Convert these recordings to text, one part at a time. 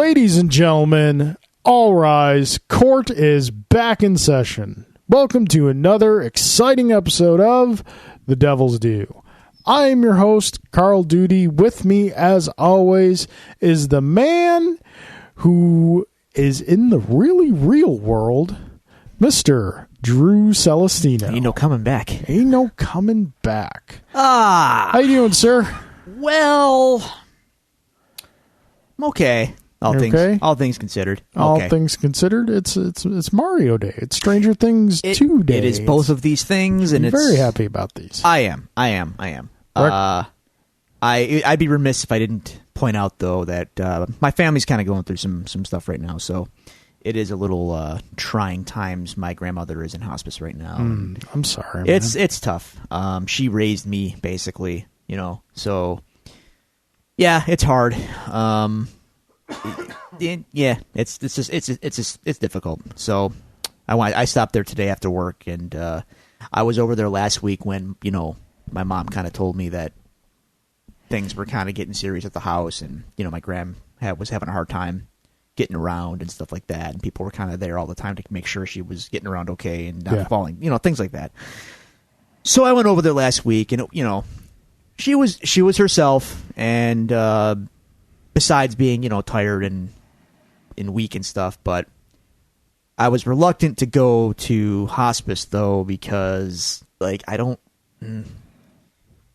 Ladies and gentlemen, all rise. Court is back in session. Welcome to another exciting episode of The Devil's Due. I am your host, Carl Duty. With me, as always, is the man who is in the really real world, Mr. Drew Celestino. Ain't no coming back. Ain't no coming back. Ah. How you doing, sir? Well, I'm okay. All things considered. All okay. things considered, it's Mario Day. It's Stranger Things 2 Day. It is both of these things, and I'm very happy about these. I am. I'd be remiss if I didn't point out though that my family's kind of going through some stuff right now, so it is a little trying times. My grandmother is in hospice right now. I'm sorry, man. It's tough. She raised me basically, so yeah, it's hard. Yeah, it's difficult. So I stopped there today after work, and I was over there last week when my mom kind of told me that things were kind of getting serious at the house, and my gram was having a hard time getting around and stuff like that, and people were kind of there all the time to make sure she was getting around okay and not falling, things like that. So I went over there last week, and she was herself, and besides being tired and weak and stuff, but I was reluctant to go to hospice though, because I don't.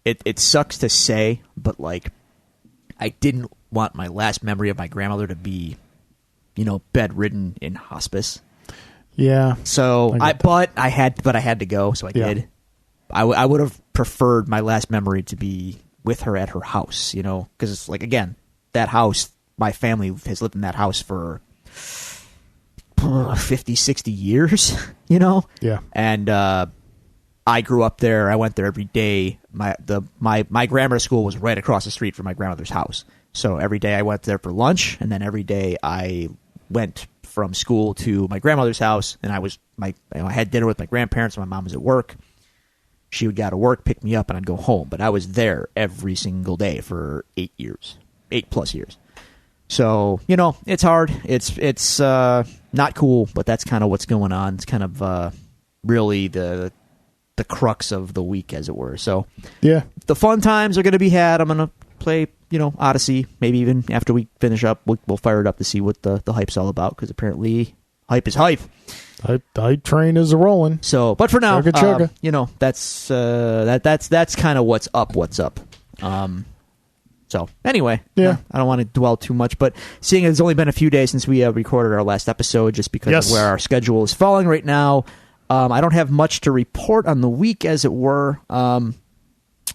It sucks to say, but I didn't want my last memory of my grandmother to be, bedridden in hospice. Yeah. So I had to go, so I did. I would have preferred my last memory to be with her at her house, because it's again, that house, my family has lived in that house for 50, 60 years, Yeah. And I grew up there. I went there every day. My grammar school was right across the street from my grandmother's house. So every day I went there for lunch, and then every day I went from school to my grandmother's house, and I had dinner with my grandparents. My mom was at work. She would go to work, pick me up, and I'd go home. But I was there every single day for 8 plus years. So, it's hard. It's not cool, but that's kind of what's going on. It's kind of really the crux of the week, as it were. So, yeah, the fun times are going to be had. I'm going to play, Odyssey. Maybe even after we finish up, we'll fire it up to see what the hype's all about, because apparently hype is hype. The hype train is a-rolling. So, but for now, chugga. that's kind of what's up. So anyway, yeah. I don't want to dwell too much, but seeing it's only been a few days since we recorded our last episode, just because of where our schedule is falling right now, I don't have much to report on the week, as it were.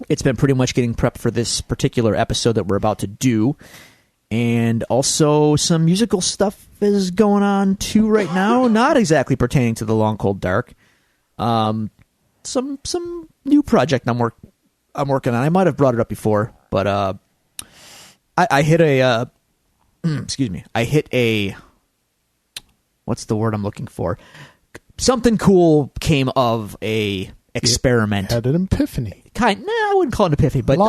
It's been pretty much getting prepped for this particular episode that we're about to do, and also some musical stuff is going on too right now, not exactly pertaining to the Long Cold Dark. Some new project I'm working on. I might have brought it up before, but I hit a excuse me. I hit a, what's the word I'm looking for? Something cool came of a experiment. Had an epiphany. I wouldn't call it an epiphany, but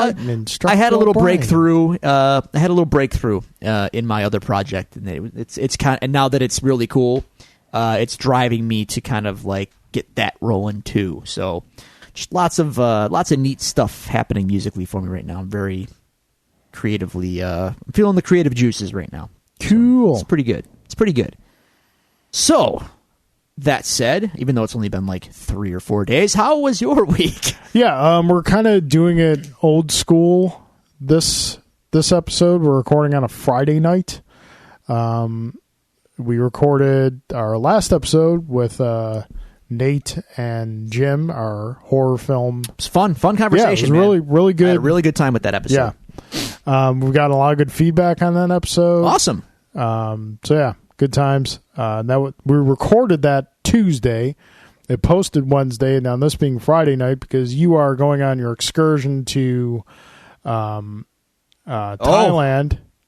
I had a little breakthrough. I had a little breakthrough in my other project, and it's kind of, and now that it's really cool, it's driving me to kind of get that rolling too. So just lots of neat stuff happening musically for me right now. I'm very creatively I'm feeling the creative juices right now. Cool. So it's pretty good. So that said, even though it's only been 3 or 4 days, how was your week? Yeah, we're kind of doing it old school this episode. We're recording on a Friday night. We recorded our last episode with Nate and Jim, our horror film. It was fun conversation. Yeah, it was really, really good. I had a really good time with that episode. Yeah. We've got a lot of good feedback on that episode. Awesome. So yeah, good times. We recorded that Tuesday. It posted Wednesday. Now this being Friday night, because you are going on your excursion to Thailand.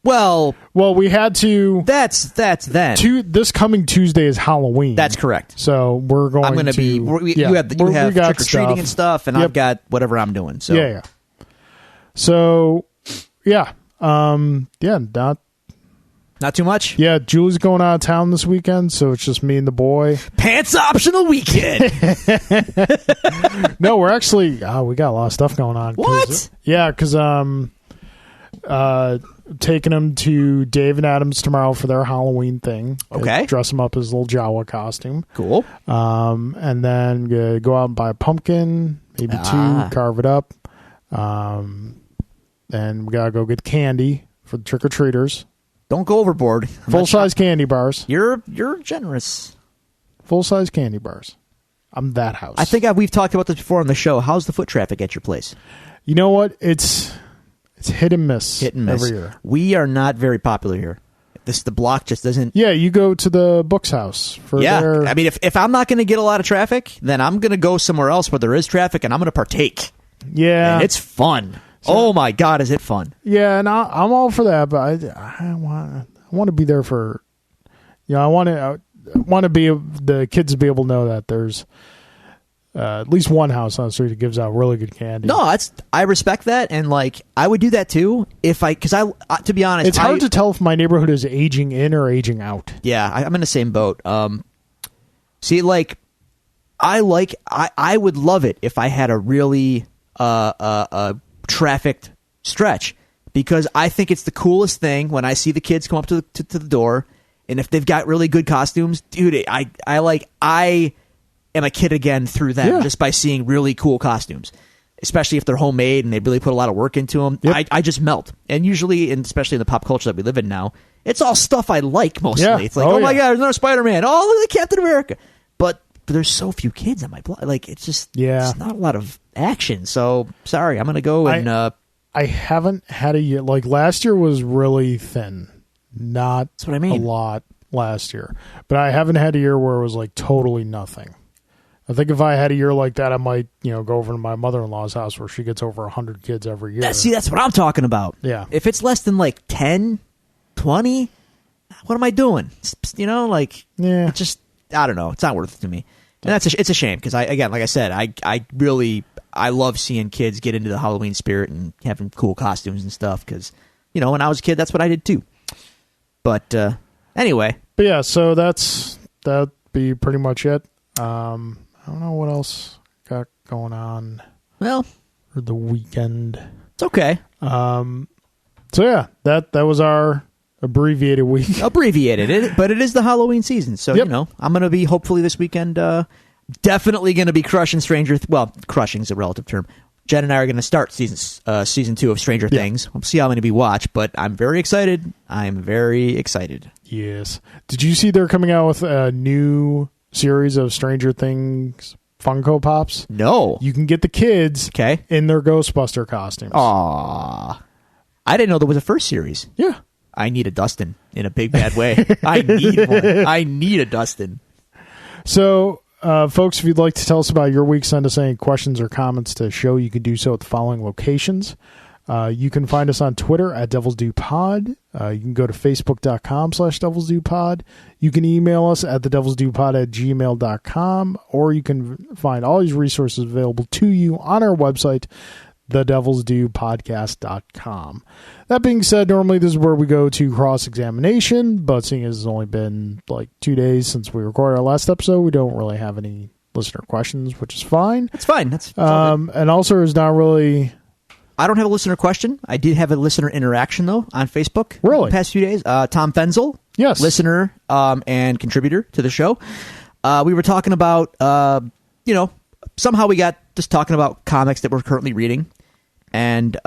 Well, we had to. That's then. This coming Tuesday is Halloween. That's correct. So we're going. I'm going to be. You have trick or treating and stuff, and I've got whatever I'm doing. So yeah. So yeah, not Not too much? Yeah, Julie's going out of town this weekend, so it's just me and the boy. Pants optional weekend. No, we're actually we got a lot of stuff going on. What? Yeah, because taking them to Dave and Adam's tomorrow for their Halloween thing. Okay. Dress them up as little Jawa costume. Cool. And then go out and buy a pumpkin, maybe 2, carve it up. And we got to go get candy for the trick-or-treaters. Don't go overboard. Full-size candy bars. You're generous. Full-size candy bars. I'm that house. I think we've talked about this before on the show. How's the foot traffic at your place? You know what? It's hit and miss. Hit and miss. Every year. We are not very popular here. The block just doesn't. Yeah, you go to the Books House for their... I mean, if I'm not going to get a lot of traffic, then I'm going to go somewhere else where there is traffic, and I'm going to partake. Yeah. And it's fun. Oh my God, is it fun? Yeah, and I'm all for that, but I want to be there for, I want to be the kids to be able to know that there's at least one house on the street that gives out really good candy. No, I respect that, and like I would do that too because to be honest, it's hard to tell if my neighborhood is aging in or aging out. Yeah, I'm in the same boat. See, like I would love it if I had a really trafficked stretch, because I think it's the coolest thing when I see the kids come up to the door, and if they've got really good costumes, dude, I am a kid again through them just by seeing really cool costumes, especially if they're homemade and they really put a lot of work into them. Yep. I just melt, and usually, and especially in the pop culture that we live in now, it's all stuff I like mostly. Yeah. It's like, my God, there's another Spider-Man. Oh, look at Captain America. But there's so few kids on my block. Like, it's just it's not a lot of action. So sorry, I'm gonna go and. I haven't had a year like last year was really thin. That's what I mean. A lot last year, but I haven't had a year where it was like totally nothing. I think if I had a year like that, I might go over to my mother-in-law's house where she gets over 100 kids every year. That's what I'm talking about. Yeah. If it's less than like 10, 20, what am I doing? It's just, I don't know. It's not worth it to me. And it's a shame because like I said, I love seeing kids get into the Halloween spirit and having cool costumes and stuff because, when I was a kid, that's what I did too. But anyway. But yeah, so that'd be pretty much it. I don't know what else got going on. Well, for the weekend. It's okay. So yeah, that was our abbreviated week. Abbreviated, but it is the Halloween season, so I'm going to be hopefully this weekend. Definitely going to be crushing crushing is a relative term. Jen and I are going to start season 2 of Stranger Things. We'll see how many we watch, but I'm very excited. Yes. Did you see they're coming out with a new series of Stranger Things Funko Pops? No. You can get the kids in their Ghostbuster costumes. Aww. I didn't know there was a first series. Yeah. I need a Dustin in a big bad way. I need one. I need a Dustin. So, folks, if you'd like to tell us about your week, send us any questions or comments to the show. You can do so at the following locations. You can find us on Twitter at Devils Do Pod. You can go to Facebook.com/Devils Do Pod. You can email us at thedevilsdopod@gmail.com, or you can find all these resources available to you on our website, thedevilsdopodcast.com. That being said, normally this is where we go to cross-examination, but seeing as it's only been like 2 days since we recorded our last episode, we don't really have any listener questions, which is fine. It's fine. And also there's not really... I don't have a listener question. I did have a listener interaction, though, on Facebook. Really? The past few days. Tom Fenzel. Yes. Listener and contributor to the show. We were talking about, somehow we got just talking about comics that we're currently reading. And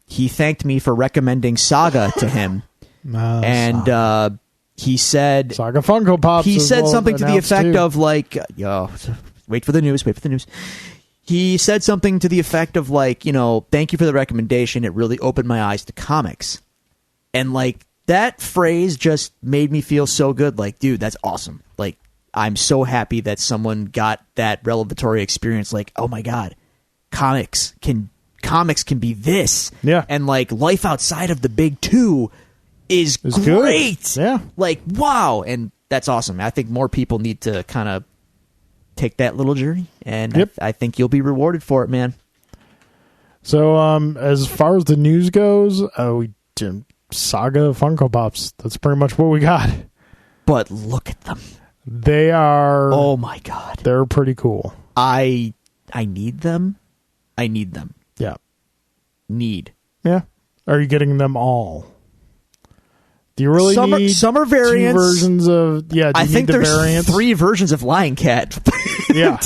he thanked me for recommending Saga to him. And he said... Saga Funko Pops. He said something to the effect of like, wait for the news. He said something to the effect of like, thank you for the recommendation. It really opened my eyes to comics. And like that phrase just made me feel so good. Like, dude, that's awesome. Like, I'm so happy that someone got that revelatory experience. Like, oh my God, comics can be this. Yeah. And like life outside of the big two is great. Good. Yeah. Like, wow. And that's awesome. I think more people need to kind of take that little journey, and I think you'll be rewarded for it, man. So as far as the news goes, we Saga Funko Pops. That's pretty much what we got. But look at them. They are... Oh, my God. They're pretty cool. I need them. I need them. Yeah. Need. Yeah. Are you getting them all? Do you really need summer variants? 2 versions of... Yeah, do you I think there's variants? 3 versions of Lion Cat. Yeah.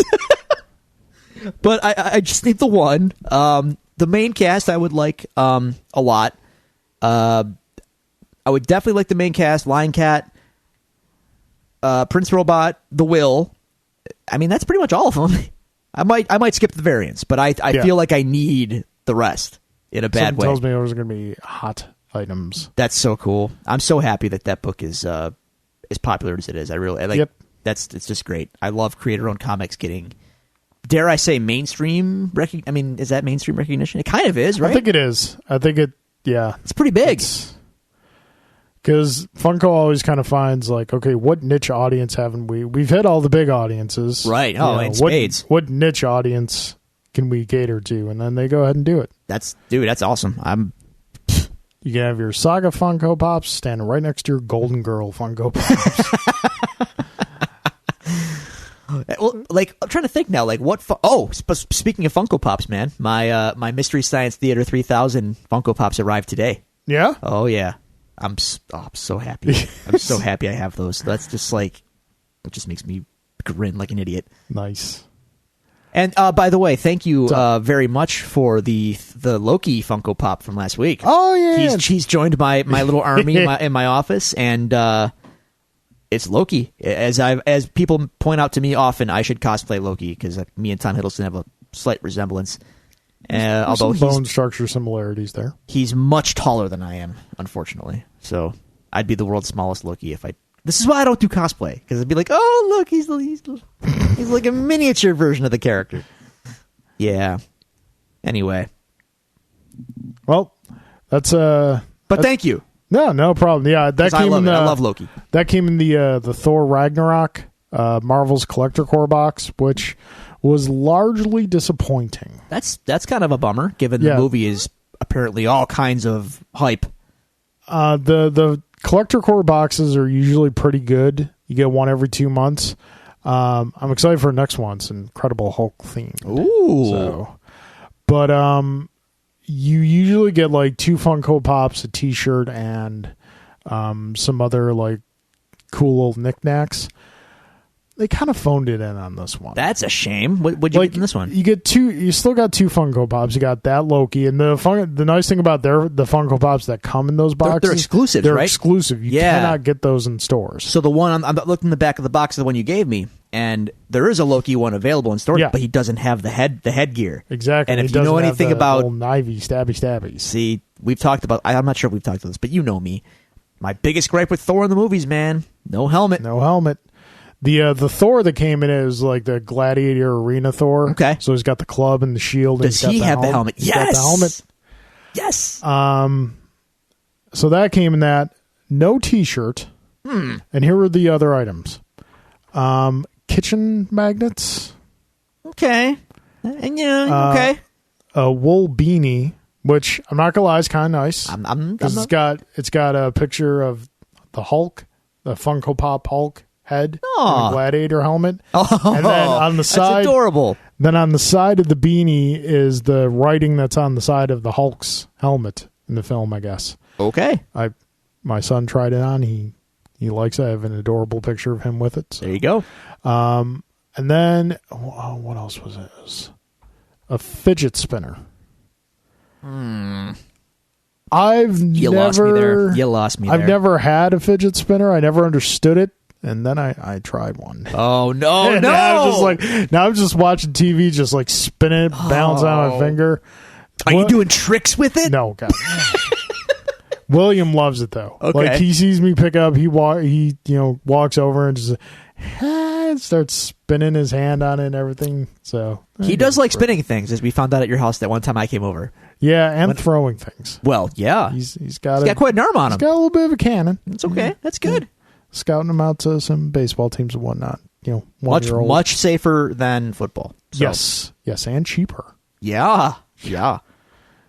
But I just need the one. The main cast I would like a lot. I would definitely like the main cast, Lion Cat, Prince Robot, The Will. I mean, that's pretty much all of them. I might skip the variants, but I feel like I need the rest in a bad way. Tells me those are going to be hot items. That's so cool. I'm so happy that book is as popular as it is. I really like. Yep. It's just great. I love creator-owned comics getting, dare I say, mainstream recognition. I mean, is that mainstream recognition? It kind of is, right? I think it is. Yeah. It's pretty big. Because Funko always kind of finds, like, okay, what niche audience haven't we? We've hit all the big audiences. Right. Oh, in spades. What niche audience can we cater to? And then they go ahead and do it. That's awesome. You can have your Saga Funko Pops standing right next to your Golden Girl Funko Pops. Well, like, I'm trying to think now, like, what... speaking of Funko Pops, man, my Mystery Science Theater 3000 Funko Pops arrived today. Yeah? Oh, yeah. I'm so happy. I'm so happy I have those. That's just like... It just makes me grin like an idiot. Nice. And, by the way, thank you very much for the Loki Funko Pop from last week. Oh, yeah. He's joined my little army in my office, and... it's Loki. As people point out to me often, I should cosplay Loki because me and Tom Hiddleston have a slight resemblance. Although some bone structure similarities there. He's much taller than I am, unfortunately. So I'd be the world's smallest Loki if I. This is why I don't do cosplay, because I'd be like, oh look, he's like a miniature version of the character. Yeah. Anyway. Well, that's But thank you. No problem. Yeah, that came in. I love Loki. That came in the Thor Ragnarok Marvel's Collector Core box, which was largely disappointing. That's kind of a bummer, given the movie is apparently all kinds of hype. The Collector Core boxes are usually pretty good. You get one every 2 months. I'm excited for the next one. It's Incredible Hulk themed. Ooh. But you usually get like 2 Funko Pops, a T-shirt, and some other like cool little knickknacks. They kind of phoned it in on this one. That's a shame. What'd you get in this one? You get 2. You still got 2 Funko Pops. You got that Loki, and the nice thing about the Funko Pops that come in those boxes, they're exclusive. They're right? exclusive. You cannot get those in stores. So the one I'm looking in the back of the box, the one you gave me, and there is a Loki one available in stores, but he doesn't have the headgear. Exactly. And if you know anything about knivey stabbies, see, we've talked about. I'm not sure if we've talked about this, but you know me. My biggest gripe with Thor in the movies, man, no helmet. No helmet. The Thor that came in is like the Gladiator Arena Thor. Okay. So he's got the club and the shield. Does he have the helmet? Yes. Got the helmet. Yes. So that came in that. No T-shirt. And here were the other items. Kitchen magnets. Okay. Okay. A wool beanie, which I'm not gonna lie, is kind of nice. It's got a picture of the Hulk, the Funko Pop Hulk head, and a Gladiator helmet. And then on the side, that's adorable. Then on the side of the beanie is the writing that's on the side of the Hulk's helmet in the film, I guess. Okay. My son tried it on. He likes it. I have an adorable picture of him with it. So. There you go. And then what else was it? It was a fidget spinner. You lost me there. I've never had a fidget spinner. I never understood it. And then I tried one. Oh, no, no. Now I'm just watching TV, just like spinning it, balancing on my finger. Are you doing tricks with it? No, God. William loves it, though. Okay. Like, he sees me pick up, he walks over and just starts spinning his hand on it and everything. So he does like spinning things, as we found out at your house that one time I came over. Yeah, and throwing things. Well, yeah. He's got quite an arm on him. He's got a little bit of a cannon. It's okay. Yeah. That's good. Scouting him out to some baseball teams and whatnot. Much safer than football. So. Yes, and cheaper. Yeah. Don't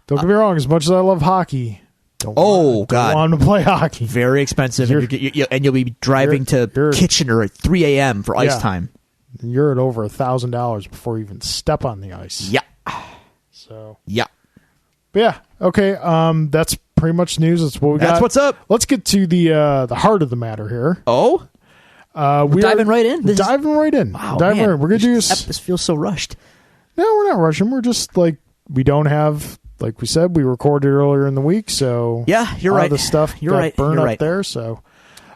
get me wrong. As much as I love hockey, Don't God, want him to play hockey. Very expensive, and you'll be driving to Kitchener at 3 a.m. for ice time. You're at over $1,000 before you even step on the ice. Yeah. So. Yeah. But yeah. Okay. That's pretty much news. That's what we got. That's what's up. Let's get to the heart of the matter here. Oh. We're diving right in. Diving right in. Wow. Diving man. right in. We're gonna do this feels so rushed. No, we're not rushing. We're just like we don't have. Like we said, we recorded earlier in the week, so yeah, you're right. The stuff got burned up there, so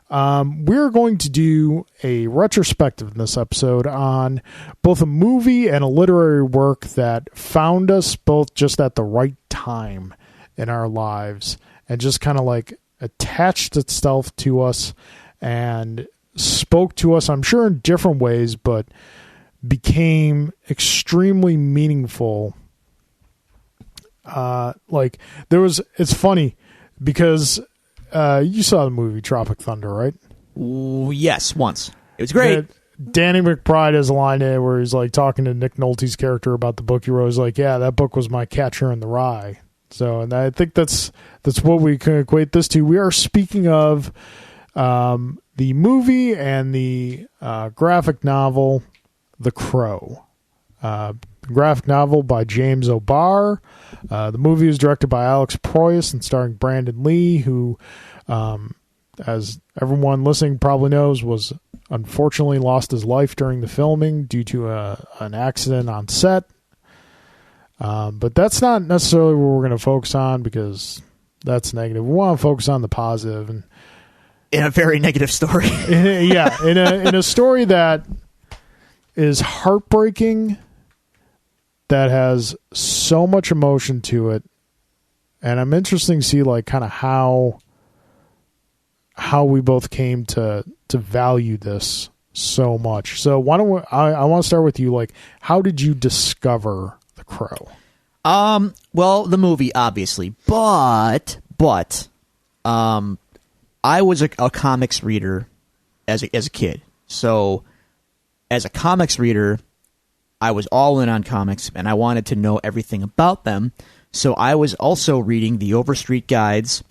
we're going to do a retrospective in this episode on both a movie and a literary work that found us both just at the right time in our lives and just kind of like attached itself to us and spoke to us, I'm sure in different ways, but became extremely meaningful. It's funny because you saw the movie Tropic Thunder, right? Yes, once. It was great. Danny McBride has a line in it where he's like talking to Nick Nolte's character about the book he wrote. He's like, yeah, that book was my Catcher in the Rye. So, and I think that's what we can equate this to. We are speaking of the movie and the graphic novel, The Crow. Graphic novel by James O'Barr. The movie was directed by Alex Proyas and starring Brandon Lee, who, as everyone listening probably knows, was unfortunately lost his life during the filming due to an accident on set. But that's not necessarily what we're going to focus on because that's negative. We want to focus on the positive and in a very negative story. in a story that is heartbreaking, that has so much emotion to it, and I'm interested to see like kind of how we both came to value this so much. So why don't I want to start with you? Like, how did you discover The Crow? Well, the movie obviously, but I was a comics reader as a kid. So as a comics reader, I was all in on comics, and I wanted to know everything about them. So I was also reading the Overstreet Guides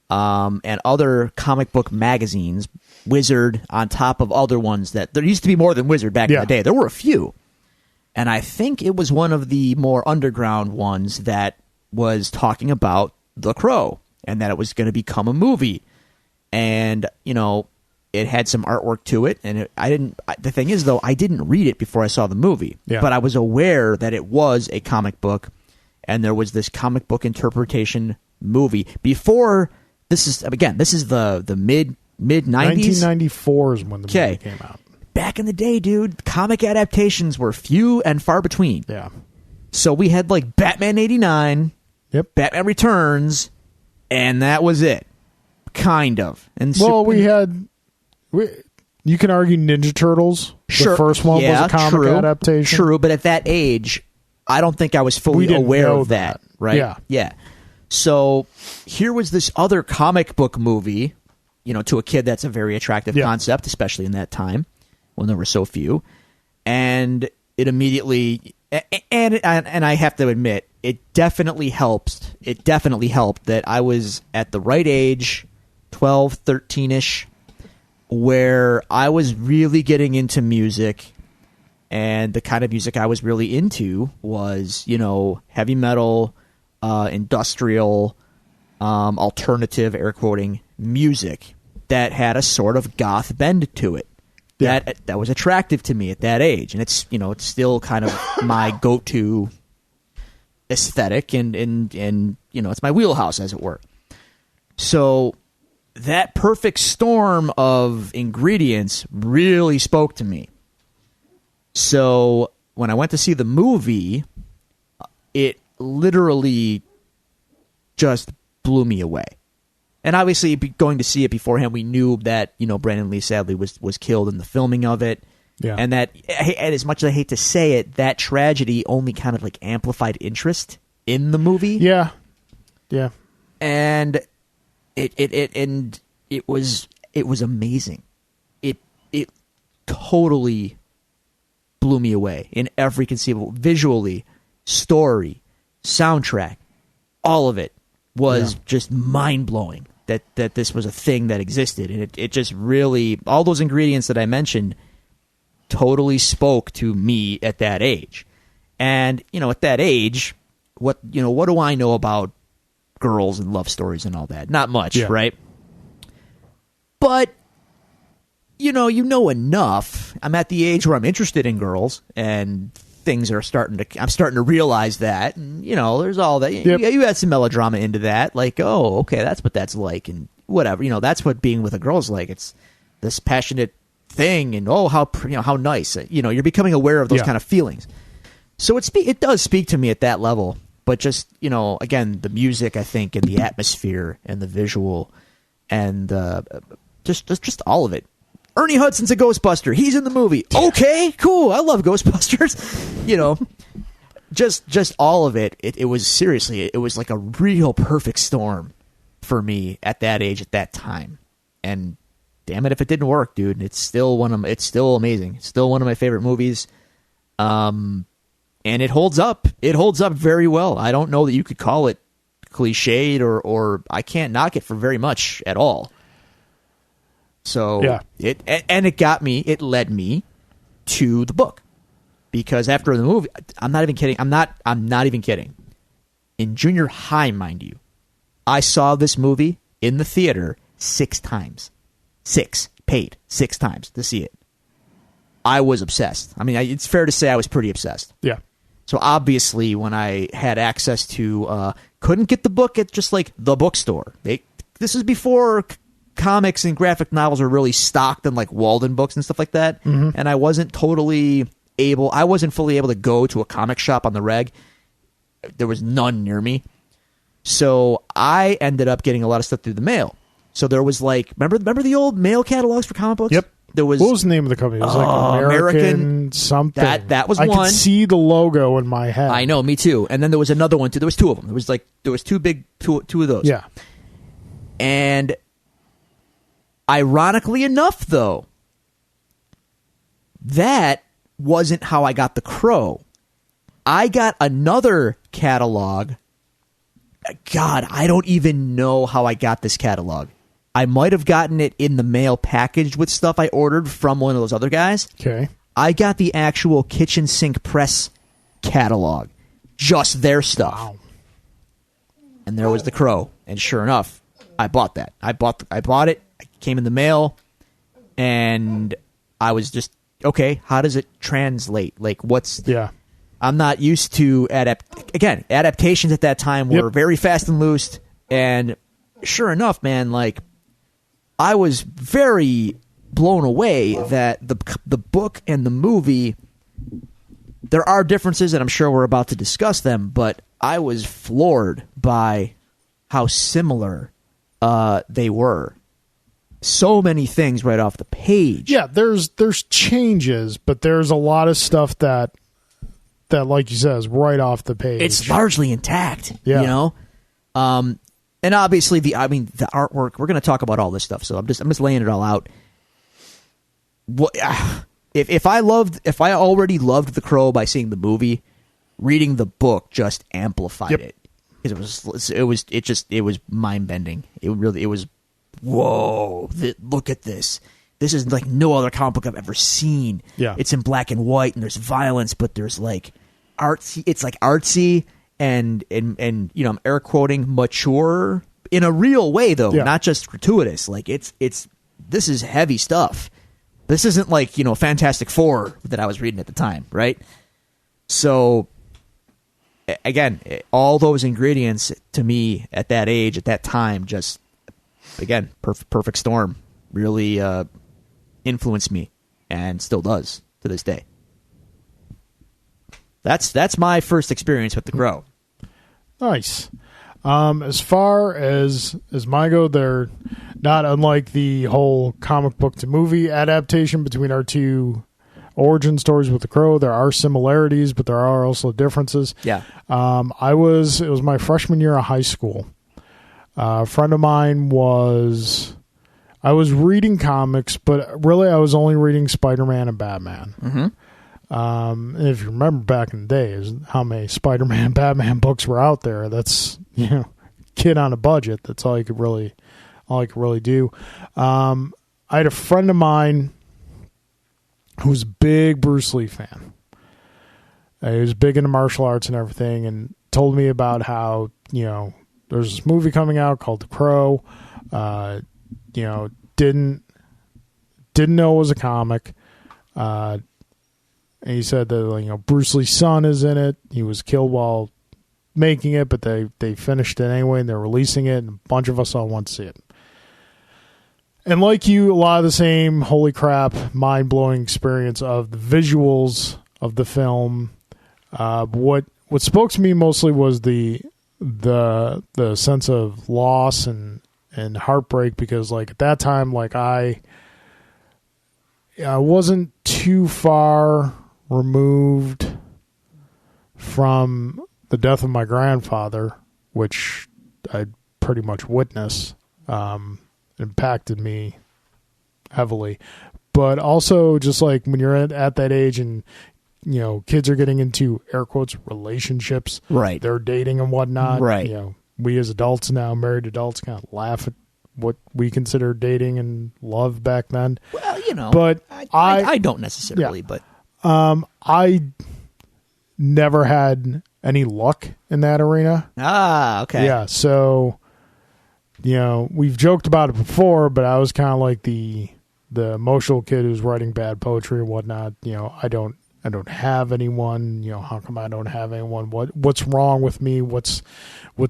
and other comic book magazines, Wizard, on top of other ones that there used to be more than Wizard back in the day. There were a few. And I think it was one of the more underground ones that was talking about The Crow and that it was going to become a movie. And, it had some artwork to it, and the thing is, though, I didn't read it before I saw the movie, but I was aware that it was a comic book, and there was this comic book interpretation movie before. This is the mid 90s. 1994 is when the movie came out. Back in the day, dude, comic adaptations were few and far between. Yeah. So we had like Batman 89, Batman Returns, and that was it, kind of. And you can argue Ninja Turtles. Sure. The first one was a comic adaptation. True, but at that age, I don't think I was fully aware of that. Right? Yeah. So here was this other comic book movie, to a kid that's a very attractive concept, especially in that time when there were so few. And it immediately, and I have to admit, it definitely helped. It definitely helped that I was at the right age, 12, 13-ish, where I was really getting into music, and the kind of music I was really into was, heavy metal, industrial, alternative, air quoting, music that had a sort of goth bend to it. That was attractive to me at that age, and it's still kind of my go-to aesthetic, and it's my wheelhouse, as it were. So that perfect storm of ingredients really spoke to me. So when I went to see the movie, it literally just blew me away. And obviously, going to see it beforehand, we knew that Brandon Lee sadly was killed in the filming of it, and that, and as much as I hate to say it, that tragedy only kind of like amplified interest in the movie. Yeah. And it was amazing. It totally blew me away in every conceivable, visually, story, soundtrack, all of it. was just mind-blowing that this was a thing that existed. And it just really, all those ingredients that I mentioned totally spoke to me at that age. And, at that age, what do I know about girls and love stories and all that? Not much, right? But, you know enough. I'm at the age where I'm interested in girls, and things are I'm starting to realize that. And, there's all that. Yep. You add some melodrama into that. Like, oh, okay, that's what that's like, and whatever. That's what being with a girl's like. It's this passionate thing, and how nice. You're becoming aware of those kind of feelings. So it does speak to me at that level. But just, again, the music, I think, and the atmosphere and the visual and just all of it. Ernie Hudson's a Ghostbuster. He's in the movie. Okay, cool. I love Ghostbusters. Just all of it. It was seriously, it was like a real perfect storm for me at that age, at that time. And damn it if it didn't work, dude. It's still amazing. It's still one of my favorite movies. And it holds up. It holds up very well. I don't know that you could call it cliched or I can't knock it for very much at all. So it led me to the book, because after the movie, I'm not even kidding. I'm not even kidding. In junior high, mind you, I saw this movie in the theater 6 times. 6 times to see it. I was obsessed. I mean, it's fair to say I was pretty obsessed. Yeah. So obviously, when I had access to, couldn't get the book at just like the bookstore. This is before comics and graphic novels were really stocked in like Walden Books and stuff like that. Mm-hmm. And I wasn't fully able to go to a comic shop on the reg. There was none near me. So I ended up getting a lot of stuff through the mail. So there was like, remember the old mail catalogs for comic books? Yep. There was, what was the name of the company? It was like American something. That was one. I could see the logo in my head. I know, me too. And then there was another one too. There was 2 of them. There was two of those. Yeah. And ironically enough, though, that wasn't how I got The Crow. I got another catalog. God, I don't even know how I got this catalog. I might have gotten it in the mail packaged with stuff I ordered from one of those other guys. Okay. I got the actual Kitchen Sink Press catalog. Just their stuff. Wow. And there was The Crow. And sure enough, I bought that. I bought it. It came in the mail. And I was just, okay, how does it translate? Like, Yeah. I'm not used to adaptations at that time were very fast and loose. And sure enough, man, like, I was very blown away that the book and the movie, there are differences, and I'm sure we're about to discuss them, but I was floored by how similar they were. So many things right off the page. Yeah, there's changes, but there's a lot of stuff that like you said is right off the page. It's largely intact. Yeah. And obviously the artwork, we're going to talk about all this stuff, so I'm just laying it all out. If I already loved The Crow by seeing the movie, reading the book just amplified it. Because it was mind-bending. It was, whoa, look at this. This is like no other comic book I've ever seen. Yeah. It's in black and white, and there's violence, but there's like artsy. It's like artsy and I'm air quoting mature in a real way though, not just gratuitous. Like this is heavy stuff. This isn't like Fantastic Four that I was reading at the time, right? So again, all those ingredients to me at that age, at that time, just again perfect storm. Really influenced me, and still does to this day. That's my first experience with The Crow. Nice. As far as mine go, they're not unlike the whole comic book to movie adaptation between our 2 origin stories with The Crow. There are similarities, but there are also differences. Yeah. It was my freshman year of high school. A friend of mine I was reading comics, but really I was only reading Spider-Man and Batman. Mm-hmm. And if you remember back in the day, how many Spider-Man, Batman books were out there. That's, kid on a budget. That's all I could really do. I had a friend of mine who's a big Bruce Lee fan. He was big into martial arts and everything, and told me about how, there's this movie coming out called The Crow. Didn't know it was a comic. And he said that, Bruce Lee's son is in it. He was killed while making it, but they finished it anyway, and they're releasing it, and a bunch of us all want to see it. And like you, a lot of the same holy crap, mind-blowing experience of the visuals of the film. What spoke to me mostly was the sense of loss and heartbreak, because at that time, I wasn't too far removed from the death of my grandfather, which I pretty much witnessed. Impacted me heavily. But also just when you're at that age and, kids are getting into, air quotes, relationships. Right. They're dating and whatnot. Right. We as adults now, married adults, kind of laugh at what we consider dating and love back then. Well, but I don't necessarily, but I never had any luck in that arena. Ah, okay. Yeah, so we've joked about it before, but I was kind of like the emotional kid who's writing bad poetry and whatnot. I don't have anyone. How come I don't have anyone? What's wrong with me? What's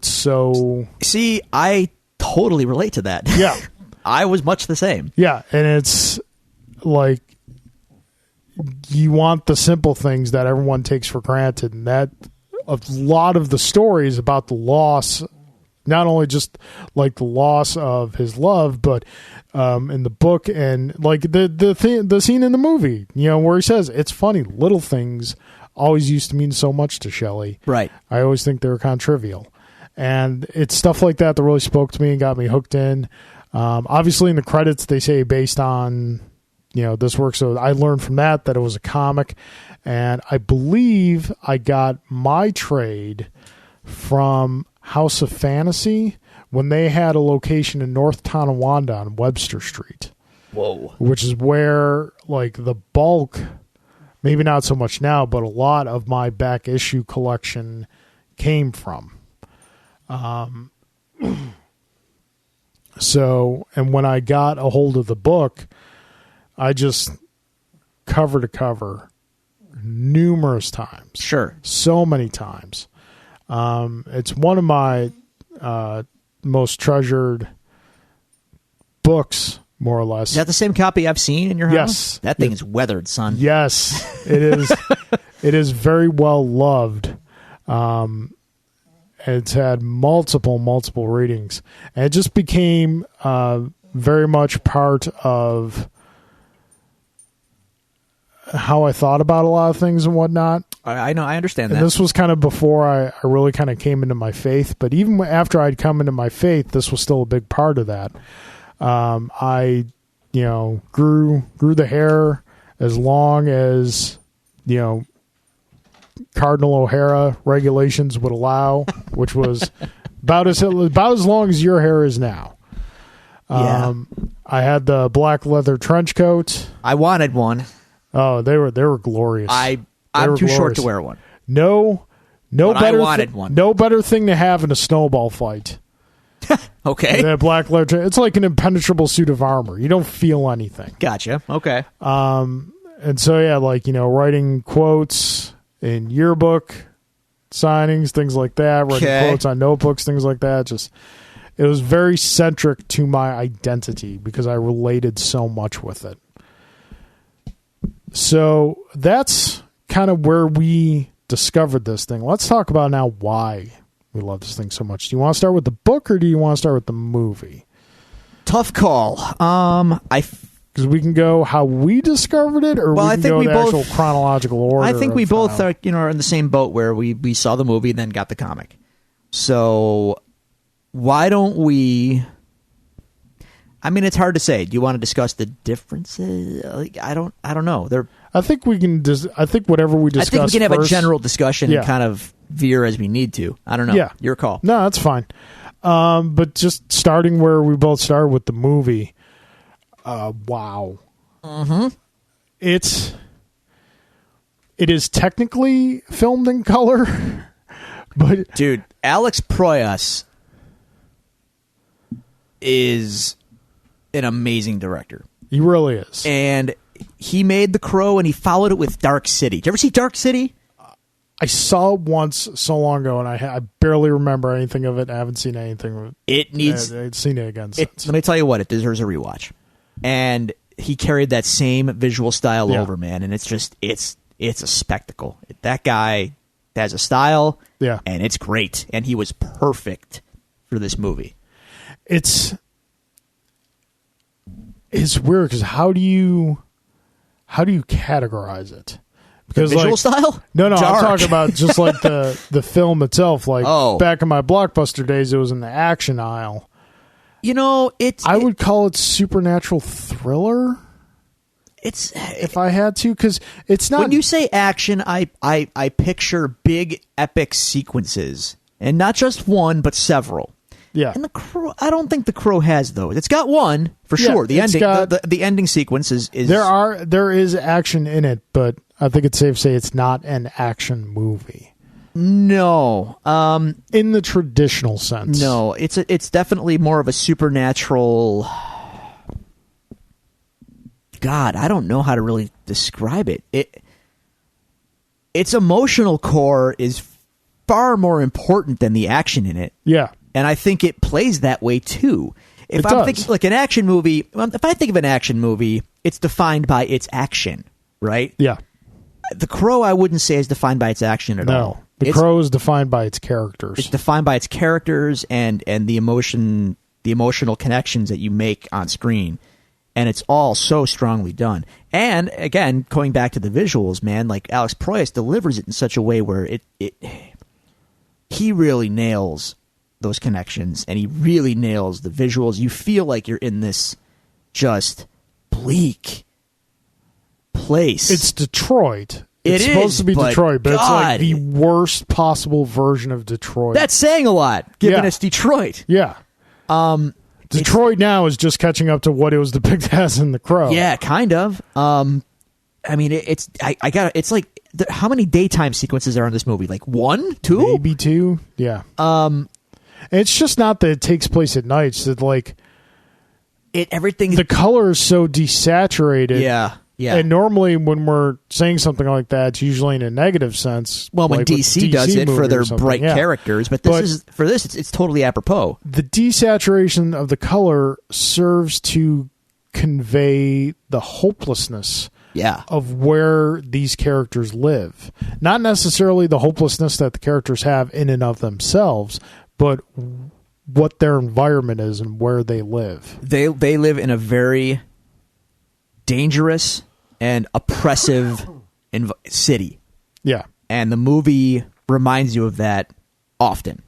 so? See, I totally relate to that. Yeah. I was much the same. Yeah, and it's you want the simple things that everyone takes for granted, and that a lot of the stories about the loss, not only just the loss of his love, but in the book and the scene in the movie, where he says it's funny, little things always used to mean so much to Shelley. Right. I always think they were kind of trivial, and it's stuff like that that really spoke to me and got me hooked in. Obviously, in the credits they say based on this work, so I learned from that it was a comic, and I believe I got my trade from House of Fantasy when they had a location in North Tonawanda on Webster Street. Whoa. Which is where the bulk, maybe not so much now, but a lot of my back issue collection came from. So, and when I got a hold of the book, I just cover to cover numerous times. Sure. So many times. It's one of my most treasured books, more or less. Is that the same copy I've seen in your house? Yes. That thing is weathered, son. Yes, it is. It is very well loved. It's had multiple readings. And it just became very much part of how I thought about a lot of things and whatnot. I know, I understand that. And this was kind of before I really kind of came into my faith. But even after I'd come into my faith, this was still a big part of that. I, grew the hair as long as, Cardinal O'Hara regulations would allow, which was about as long as your hair is now. Yeah. I had the black leather trench coat. I wanted one. Oh, they were glorious. I'm too short to wear one. No but better. I wanted one. No better thing to have in a snowball fight. Okay. That black leather. It's like an impenetrable suit of armor. You don't feel anything. Gotcha. Okay. And so yeah, writing quotes in yearbook signings, things like that. Writing quotes on notebooks, things like that. It was very centric to my identity because I related so much with it. So that's kind of where we discovered this thing. Let's talk about now why we love this thing so much. Do you want to start with the book or do you want to start with the movie? Tough call. Because we can go how we discovered it, or we can go the actual chronological order. I think we both are in the same boat where we saw the movie and then got the comic. So why don't we? I mean, it's hard to say. Do you want to discuss the differences? I don't know. I think we can. I think whatever we discuss. I think we can have first, a general discussion and kind of veer as we need to. I don't know. Yeah, your call. No, that's fine. But just starting where we both started with the movie, wow. Mm-hmm. It is technically filmed in color, but dude, Alex Proyas is an amazing director. He really is. And he made The Crow, and he followed it with Dark City. Did you ever see Dark City? I saw it once so long ago, and I barely remember anything of it. I haven't seen anything of it. It needs... I've seen it again since. Let me tell you what, it deserves a rewatch. And he carried that same visual style over, man, and it's just... It's a spectacle. That guy has a style, and it's great. And he was perfect for this movie. It's weird because how do you categorize it? Because the visual style? No, Dark. I'm talking about just like the film itself. Like back in my Blockbuster days, it was in the action aisle. You know, I would call it supernatural thriller. If I had to, because it's not. When you say action, I picture big epic sequences, and not just one, but several. Yeah, and The Crow, I don't think The Crow has those. It's got one for sure. The ending, the ending sequence is. There is action in it, but I think it's safe to say it's not an action movie. No, in the traditional sense. No, it's definitely more of a supernatural. God, I don't know how to really describe it. Its emotional core is far more important than the action in it. Yeah. And I think it plays that way too. If I'm thinking like an action movie, if I think of an action movie, it's defined by its action, right? Yeah. The Crow, I wouldn't say is defined by its action at all. The Crow is defined by its characters. It's defined by its characters and the emotional connections that you make on screen. And it's all so strongly done. And again, going back to the visuals, man, like Alex Proyas delivers it in such a way where he really nails those connections, and he really nails the visuals. You feel like you're in this just bleak place. It's Detroit. It's It supposed is, to be but Detroit, but God, it's like the worst possible version of Detroit. That's saying a lot, given it's Detroit. Yeah. Detroit now is just catching up to what it was depicted as in The Crow. Yeah, kind of. I mean, it's like how many daytime sequences are in this movie? Like 1, 2, maybe 2. Yeah. It's just not that it takes place at night. It's that like everything. The color is so desaturated. Yeah. Yeah. And normally when we're saying something like that, it's usually in a negative sense. Well, when like DC does it for their bright characters, but it's totally apropos. The desaturation of the color serves to convey the hopelessness of where these characters live. Not necessarily the hopelessness that the characters have in and of themselves, but what their environment is and where they live. They live in a very dangerous and oppressive city. Yeah. And the movie reminds you of that often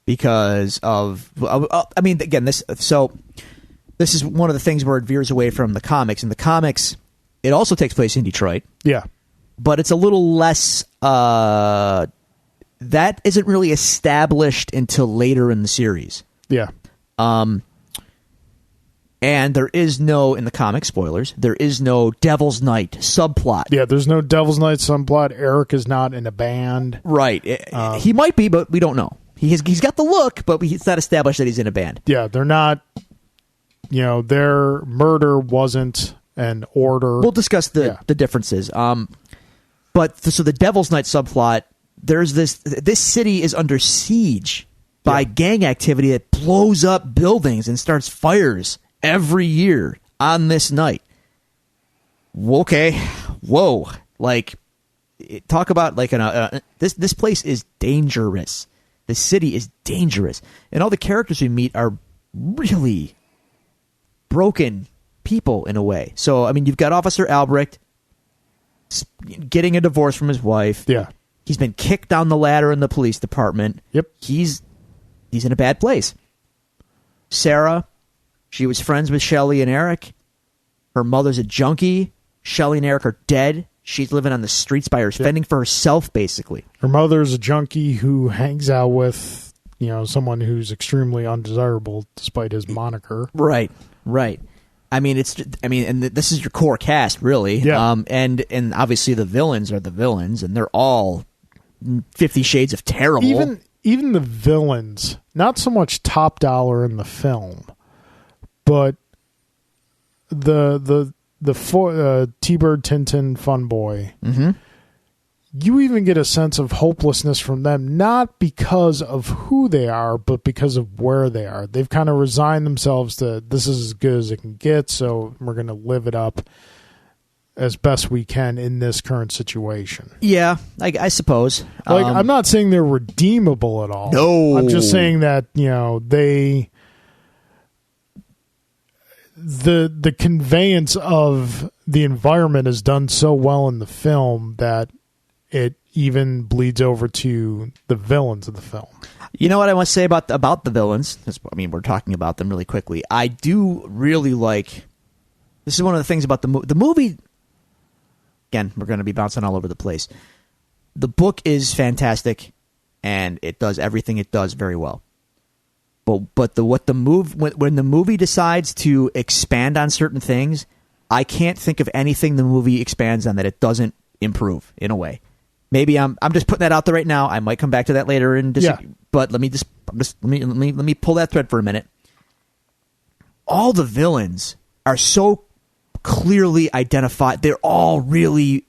because of, I mean, again, this is one of the things where it veers away from the comics. In the comics, it also takes place in Detroit. Yeah. But it's a little less, that isn't really established until later in the series. Yeah. And there is no, in the comic, spoilers, there is no Devil's Night subplot. Yeah, there's no Devil's Night subplot. Eric is not in a band. Right. He might be, but we don't know. He's got the look, but it's not established that he's in a band. Yeah, they're not, their murder wasn't an order. We'll discuss the differences. But so the Devil's Night subplot, there's this city is under siege by gang activity that blows up buildings and starts fires every year on this night. Okay, whoa! Like, talk about like this place is dangerous. The city is dangerous, and all the characters we meet are really broken people in a way. So, I mean, you've got Officer Albrecht getting a divorce from his wife. Yeah, he's been kicked down the ladder in the police department. Yep, he's in a bad place. Sarah. She was friends with Shelley and Eric. Her mother's a junkie. Shelley and Eric are dead. She's living on the streets by herself, fending for herself, basically. Her mother's a junkie who hangs out with someone who's extremely undesirable despite his moniker. Right. I mean, and this is your core cast, really. Yeah. And obviously the villains are the villains, and they're all 50 Shades of terrible. Even the villains, not so much top dollar in the film, but the T-Bird Tintin fun boy. Mm-hmm. You even get a sense of hopelessness from them, not because of who they are, but because of where they are. They've kind of resigned themselves to, this is as good as it can get, so we're going to live it up as best we can in this current situation. Yeah, I suppose. I'm not saying they're redeemable at all. No. I'm just saying that, the conveyance of the environment is done so well in the film that it even bleeds over to the villains of the film. You know what I want to say about the villains? We're talking about them really quickly. I do really like... This is one of the things about the movie... Again, we're going to be bouncing all over the place. The book is fantastic, and it does everything it does very well. But when the movie decides to expand on certain things, I can't think of anything the movie expands on that it doesn't improve in a way. Maybe I'm just putting that out there right now. I might come back to that later and disagree. Yeah. But let me pull that thread for a minute. All the villains are so clearly identified. They're all really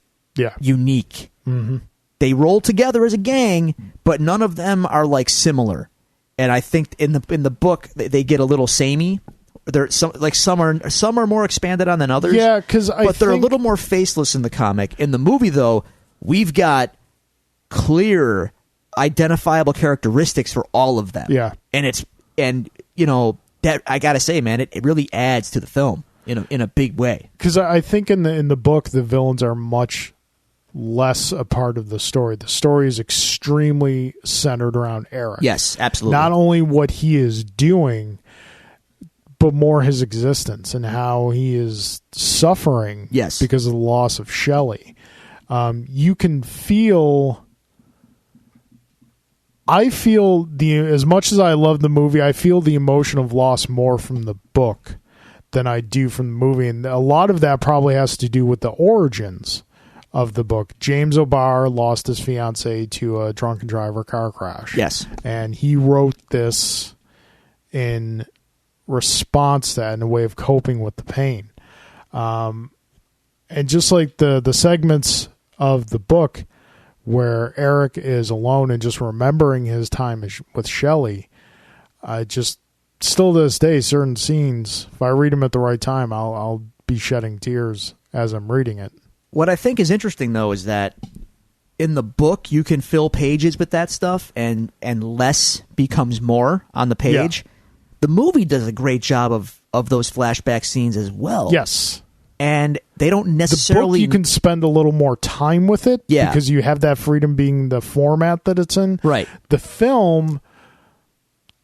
unique. Mm-hmm. They roll together as a gang, but none of them are similar. And I think in the book they get a little samey. Some are more expanded on than others. Yeah, but they're a little more faceless in the comic. In the movie, though, we've got clear, identifiable characteristics for all of them. Yeah, and that I gotta say, man, it really adds to the film in a big way. Because I think in the book the villains are much less a part of the story. The story is extremely centered around Eric. Yes, absolutely. Not only what he is doing, but more his existence and how he is suffering. Yes. Because of the loss of Shelley. You can feel... I feel as much as I love the movie, I feel the emotion of loss more from the book than I do from the movie. And a lot of that probably has to do with the origins of the book. James O'Barr lost his fiancée to a drunken driver car crash. Yes. And he wrote this in response to that, in a way of coping with the pain. And just like the segments of the book where Eric is alone and just remembering his time with Shelley, still to this day, certain scenes, if I read them at the right time, I'll be shedding tears as I'm reading it. What I think is interesting, though, is that in the book, you can fill pages with that stuff, and less becomes more on the page. Yeah. The movie does a great job of those flashback scenes as well. Yes. And they don't necessarily... The book, you can spend a little more time with it, because you have that freedom being the format that it's in. Right. The film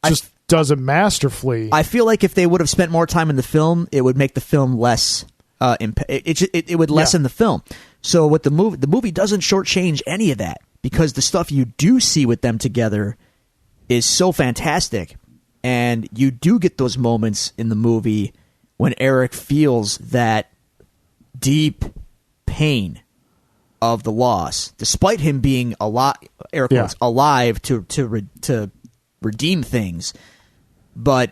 just does it masterfully. I feel like if they would have spent more time in the film, it would make the film less... it would lessen the film. So what the movie doesn't shortchange any of that, because the stuff you do see with them together is so fantastic, and you do get those moments in the movie when Eric feels that deep pain of the loss, despite him being alive to redeem things, but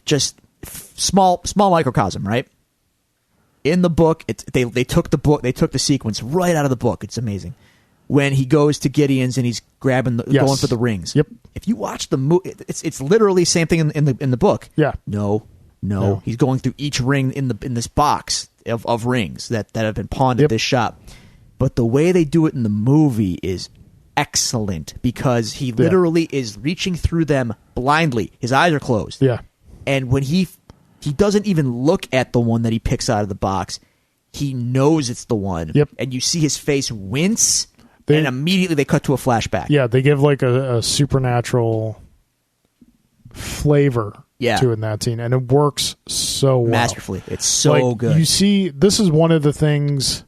just small microcosm, right? In the book, they took the sequence right out of the book. It's amazing. When he goes to Gideon's and he's going for the rings. Yep. If you watch the movie, it's literally the same thing in the book. Yeah. No. He's going through each ring in this box of rings that have been pawned at this shop. But the way they do it in the movie is excellent, because he literally is reaching through them blindly. His eyes are closed. Yeah. And when he doesn't even look at the one that he picks out of the box. He knows it's the one. Yep. And you see his face wince, and immediately they cut to a flashback. Yeah, they give a supernatural flavor to it in that scene, and it works so well. Masterfully. It's so good. You see, this is one of the things,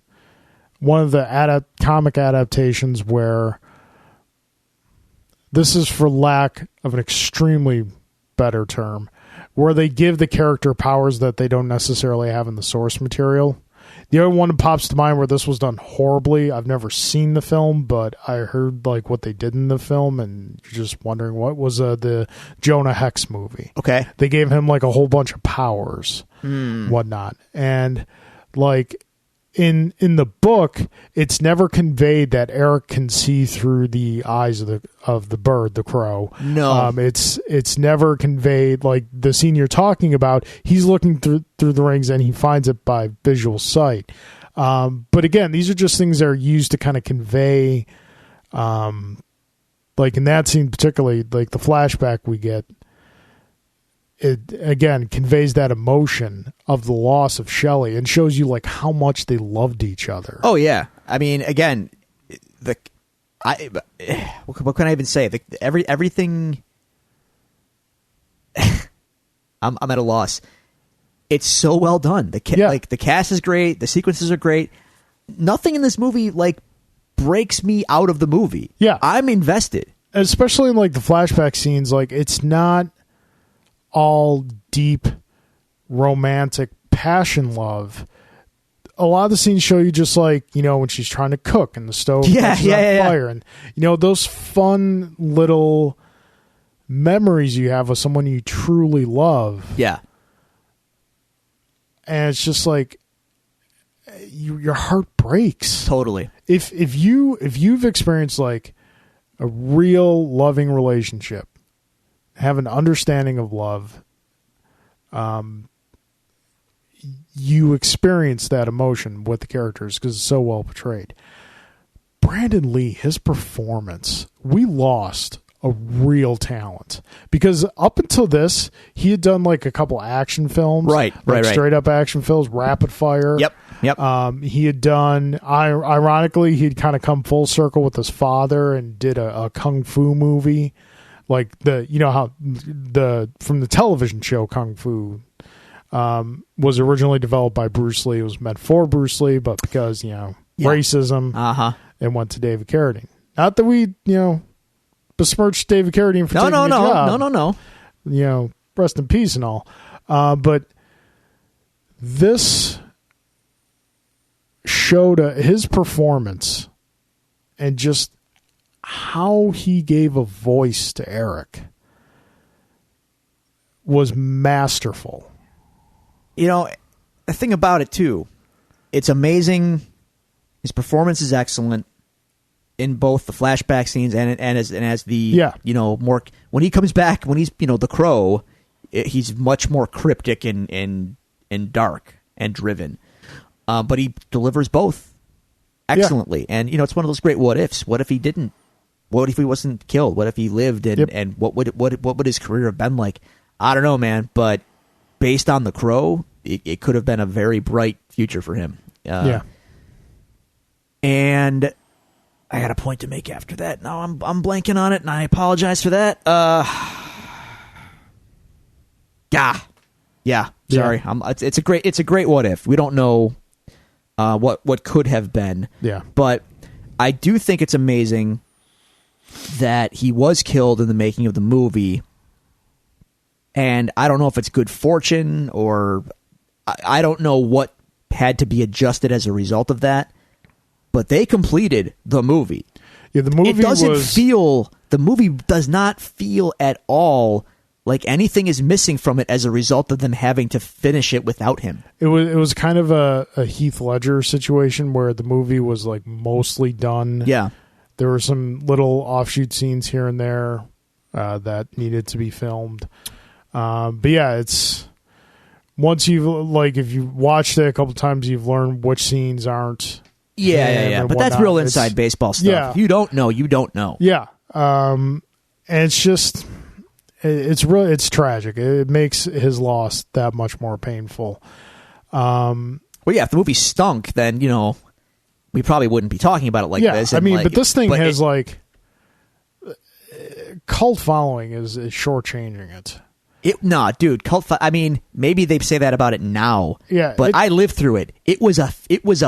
one of the comic adaptations where this is for lack of an extremely better term, where they give the character powers that they don't necessarily have in the source material. The other one that pops to mind where this was done horribly, I've never seen the film, but I heard like what they did in the film, and you're just wondering what was the Jonah Hex movie. Okay. They gave him like a whole bunch of powers, whatnot. And like in the book, it's never conveyed that Eric can see through the eyes of the bird, the crow. No. It's never conveyed. Like the scene you're talking about, he's looking through the rings and he finds it by visual sight. But again, these are just things that are used to kind of convey, like in that scene particularly, like the flashback we get, it again conveys that emotion of the loss of Shelley and shows you like how much they loved each other. Oh yeah, I mean, again, what can I even say? Everything. I'm at a loss. It's so well done. The cast is great. The sequences are great. Nothing in this movie like breaks me out of the movie. Yeah, I'm invested, especially in like the flashback scenes. Like it's not all deep romantic passion love. A lot of the scenes show you just like, you know, when she's trying to cook and the stove catches on fire, and you know, those fun little memories you have of someone you truly love. Yeah. And it's just like your heart breaks. Totally. If you've experienced like a real loving relationship, have an understanding of love, you experience that emotion with the characters because it's so well portrayed. Brandon Lee, his performance, we lost a real talent because up until this, he had done like a couple action films, right, straight up action films, Rapid Fire. Yep. He had done, ironically, he'd kind of come full circle with his father and did a kung fu movie. Like you know how from the television show Kung Fu was originally developed by Bruce Lee. It was meant for Bruce Lee, but because, you know, racism, it went to David Carradine. Not that we, you know, besmirch David Carradine for taking the job. No. You know, rest in peace and all. But this showed his performance and just how he gave a voice to Eric was masterful. You know, the thing about it too, it's amazing. His performance is excellent in both the flashback scenes and as the you know, more when he comes back, when he's, you know, the Crow, he's much more cryptic and dark and driven. But he delivers both excellently. And you know, it's one of those great what ifs. What if he didn't? What if he wasn't killed? What if he lived? And what would his career have been like? I don't know, man. But based on the Crow, it could have been a very bright future for him. And I got a point to make after that. Now I'm blanking on it, and I apologize for that. Sorry. It's a great what if. We don't know what could have been. Yeah. But I do think it's amazing that he was killed in the making of the movie. And I don't know if it's good fortune or I don't know what had to be adjusted as a result of that. But they completed the movie. Yeah, the movie the movie does not feel at all like anything is missing from it as a result of them having to finish it without him. It was kind of a Heath Ledger situation where the movie was like mostly done. Yeah. There were some little offshoot scenes here and there that needed to be filmed. But yeah, it's once if you watched it a couple times, you've learned which scenes aren't. Yeah. But that's real inside baseball stuff. Yeah. If you don't know, you don't know. Yeah. And it's just, it's tragic. It makes his loss that much more painful. Well, yeah, if the movie stunk, then, you know, we probably wouldn't be talking about it like this. I mean, but this thing has cult following is shortchanging it. Dude, I mean, maybe they say that about it now. Yeah, but I lived through it. It was a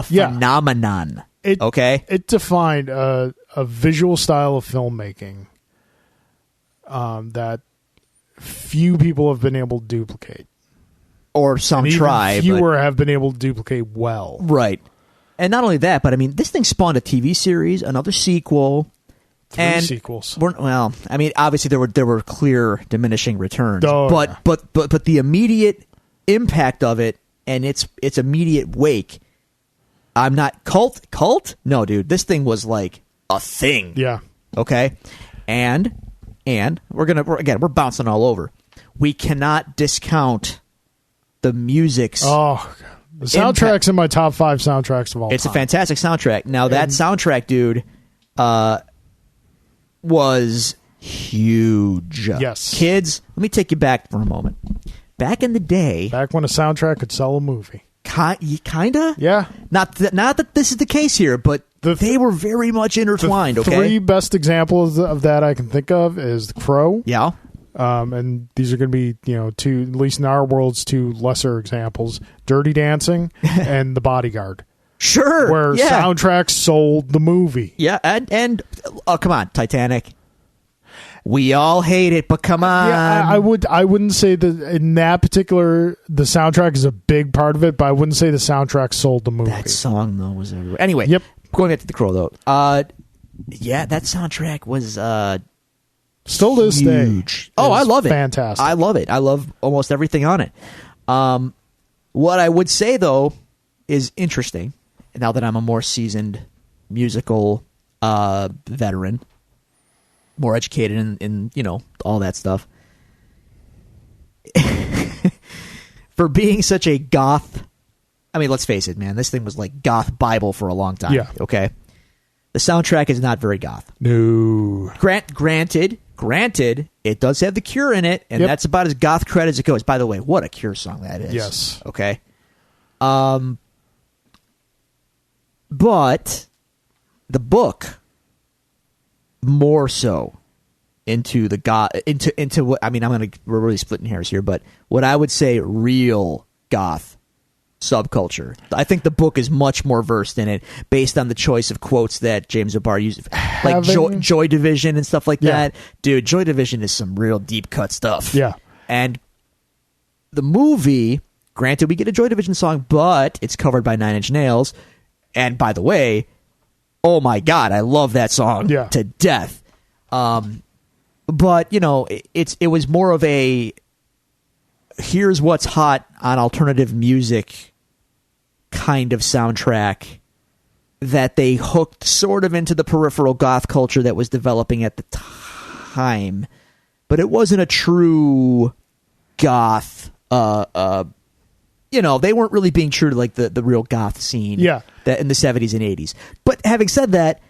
phenomenon. It defined a visual style of filmmaking that few people have been able to duplicate. Or some and try. Even fewer have been able to duplicate well. Right. And not only that, but I mean, this thing spawned a TV series, another sequel. 3 sequels. Well, I mean, obviously there were clear diminishing returns. Oh, but the immediate impact of it and its immediate wake, I'm not cult? No, dude. This thing was like a thing. Yeah. Okay? And we're bouncing all over. We cannot discount the music's the soundtrack's in my top 5 soundtracks of all time. It's a fantastic soundtrack. Now, that soundtrack, dude, was huge. Yes. Kids, let me take you back for a moment. Back in the day... Back when a soundtrack could sell a movie. Kinda? Yeah. Not that this is the case here, but they were very much intertwined, the 3 best examples of that I can think of is The Crow. Yeah. And these are going to be, 2, at least in our worlds, 2 lesser examples. Dirty Dancing and The Bodyguard. Sure. Where soundtracks sold the movie. Yeah, and oh, come on, Titanic. We all hate it, but come on. Yeah, I wouldn't say that in that particular, the soundtrack is a big part of it, but I wouldn't say the soundtrack sold the movie. That song, though, was everywhere. Anyway, going back to The Crow, though. Yeah, that soundtrack was still to this day. Oh, I love it. Fantastic. I love it. I love almost everything on it. What I would say, though, is interesting, now that I'm a more seasoned musical veteran, more educated in all that stuff. For being such a goth, I mean, let's face it, man, this thing was like goth Bible for a long time. Yeah. Okay? The soundtrack is not very goth. No. Granted, it does have The Cure in it, and that's about as goth cred as it goes. By the way, what a Cure song that is. Yes. Okay? But the book more so into the goth into what I mean. we're really splitting hairs here, but what I would say real goth subculture. I think the book is much more versed in it, based on the choice of quotes that James O'Barr used, like Joy Division and stuff like that. Dude, Joy Division is some real deep cut stuff. Yeah, and the movie. Granted, we get a Joy Division song, but it's covered by Nine Inch Nails. And by the way, oh my God, I love that song to death. But it was more of a here's what's hot on alternative music kind of soundtrack that they hooked sort of into the peripheral goth culture that was developing at the time. But it wasn't a true goth. They weren't really being true to like the real goth scene that in the 70s and 80s. But having said that,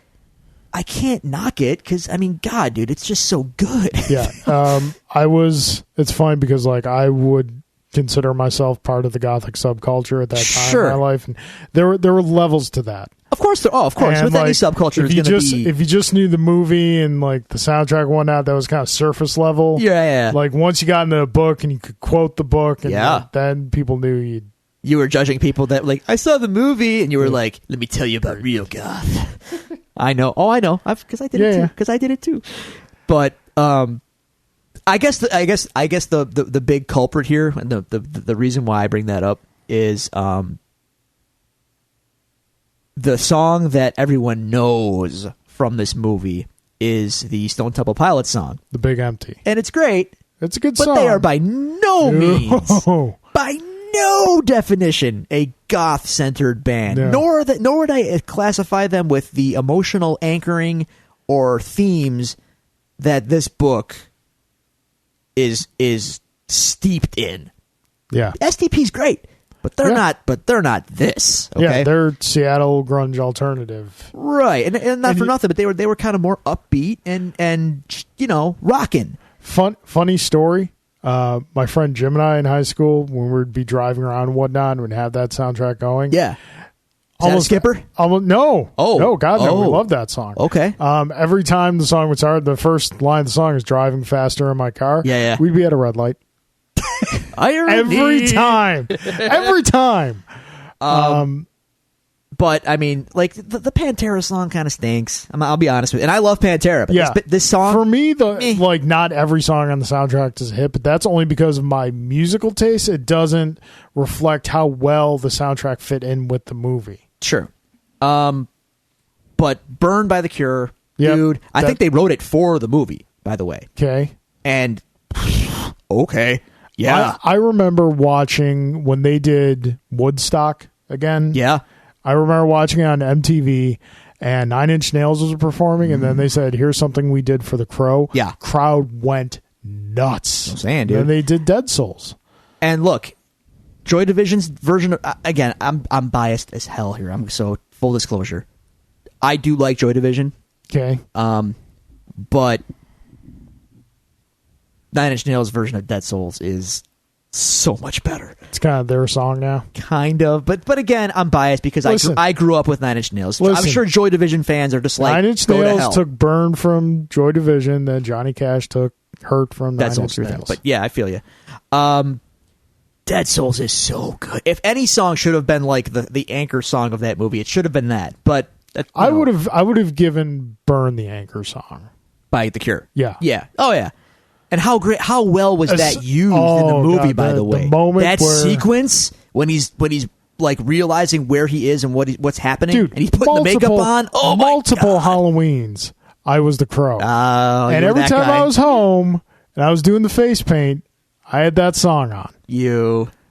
I can't knock it because, I mean, God, dude, it's just so good. Yeah. It's fine because, like, I would consider myself part of the gothic subculture at that time in my life. And there were levels to that. Of course. And with any subculture, it's going to be... If you just knew the movie and, like, the soundtrack and whatnot, that was kind of surface level. Yeah. Like, once you got into a book and you could quote the book, and then people knew you were judging people that, like, I saw the movie, and you were like, let me tell you about real goth. I know. Oh, I know. Because I did it too. Because I did it too. But I guess the big culprit here, and the reason why I bring that up is the song that everyone knows from this movie is the Stone Temple Pilots song, "The Big Empty," and it's great. It's a good song, but they are by no means, by no definition, a goth-centered band. No. Nor would I classify them with the emotional anchoring or themes that this book is steeped in. Yeah, STP's great, but they're not. But they're not this. Okay? Yeah, they're Seattle grunge alternative, right? And not for nothing, but they were kind of more upbeat and rocking. Funny story. My friend Jim and I in high school, when we'd be driving around and whatnot, and we'd have that soundtrack going. Yeah. Almost Skipper? No. Oh. No, God, no. We love that song. Okay. Every time the song would start, the first line of the song is driving faster in my car. Yeah. We'd be at a red light. Every time. But I mean, like the Pantera song kind of stinks. I'll be honest with you, and I love Pantera. But this song for me, like not every song on the soundtrack is a hit, but that's only because of my musical taste. It doesn't reflect how well the soundtrack fit in with the movie. Sure, but "Burn" by The Cure, dude. I think they wrote it for the movie, by the way. Okay, and okay, yeah. I remember watching when they did Woodstock again. Yeah. I remember watching it on MTV, and Nine Inch Nails was performing, and then they said, "Here's something we did for The Crow." Yeah, crowd went nuts. I'm saying, dude. And they did Dead Souls. And look, Joy Division's version of, again, I'm biased as hell here. I'm so full disclosure. I do like Joy Division. Okay. But Nine Inch Nails' version of Dead Souls is so much better. It's kind of their song now. Kind of. But again, I'm biased because I grew up with Nine Inch Nails. I'm sure Joy Division fans are just like, Nine Inch Nails took Burn from Joy Division, then Johnny Cash took Hurt from Nine Inch Nails. But yeah, I feel you. Dead Souls is so good. If any song should have been like the anchor song of that movie, it should have been that. But I would have given Burn the anchor song by The Cure. Yeah. Yeah. Oh yeah. And how well was that used in the movie? God, by the way, that sequence when he's like realizing where he is and what's happening, dude, and he's putting the makeup on. Oh my multiple God. Halloweens, I was the Crow, and every time guy. I was home and I was doing the face paint, I had that song on.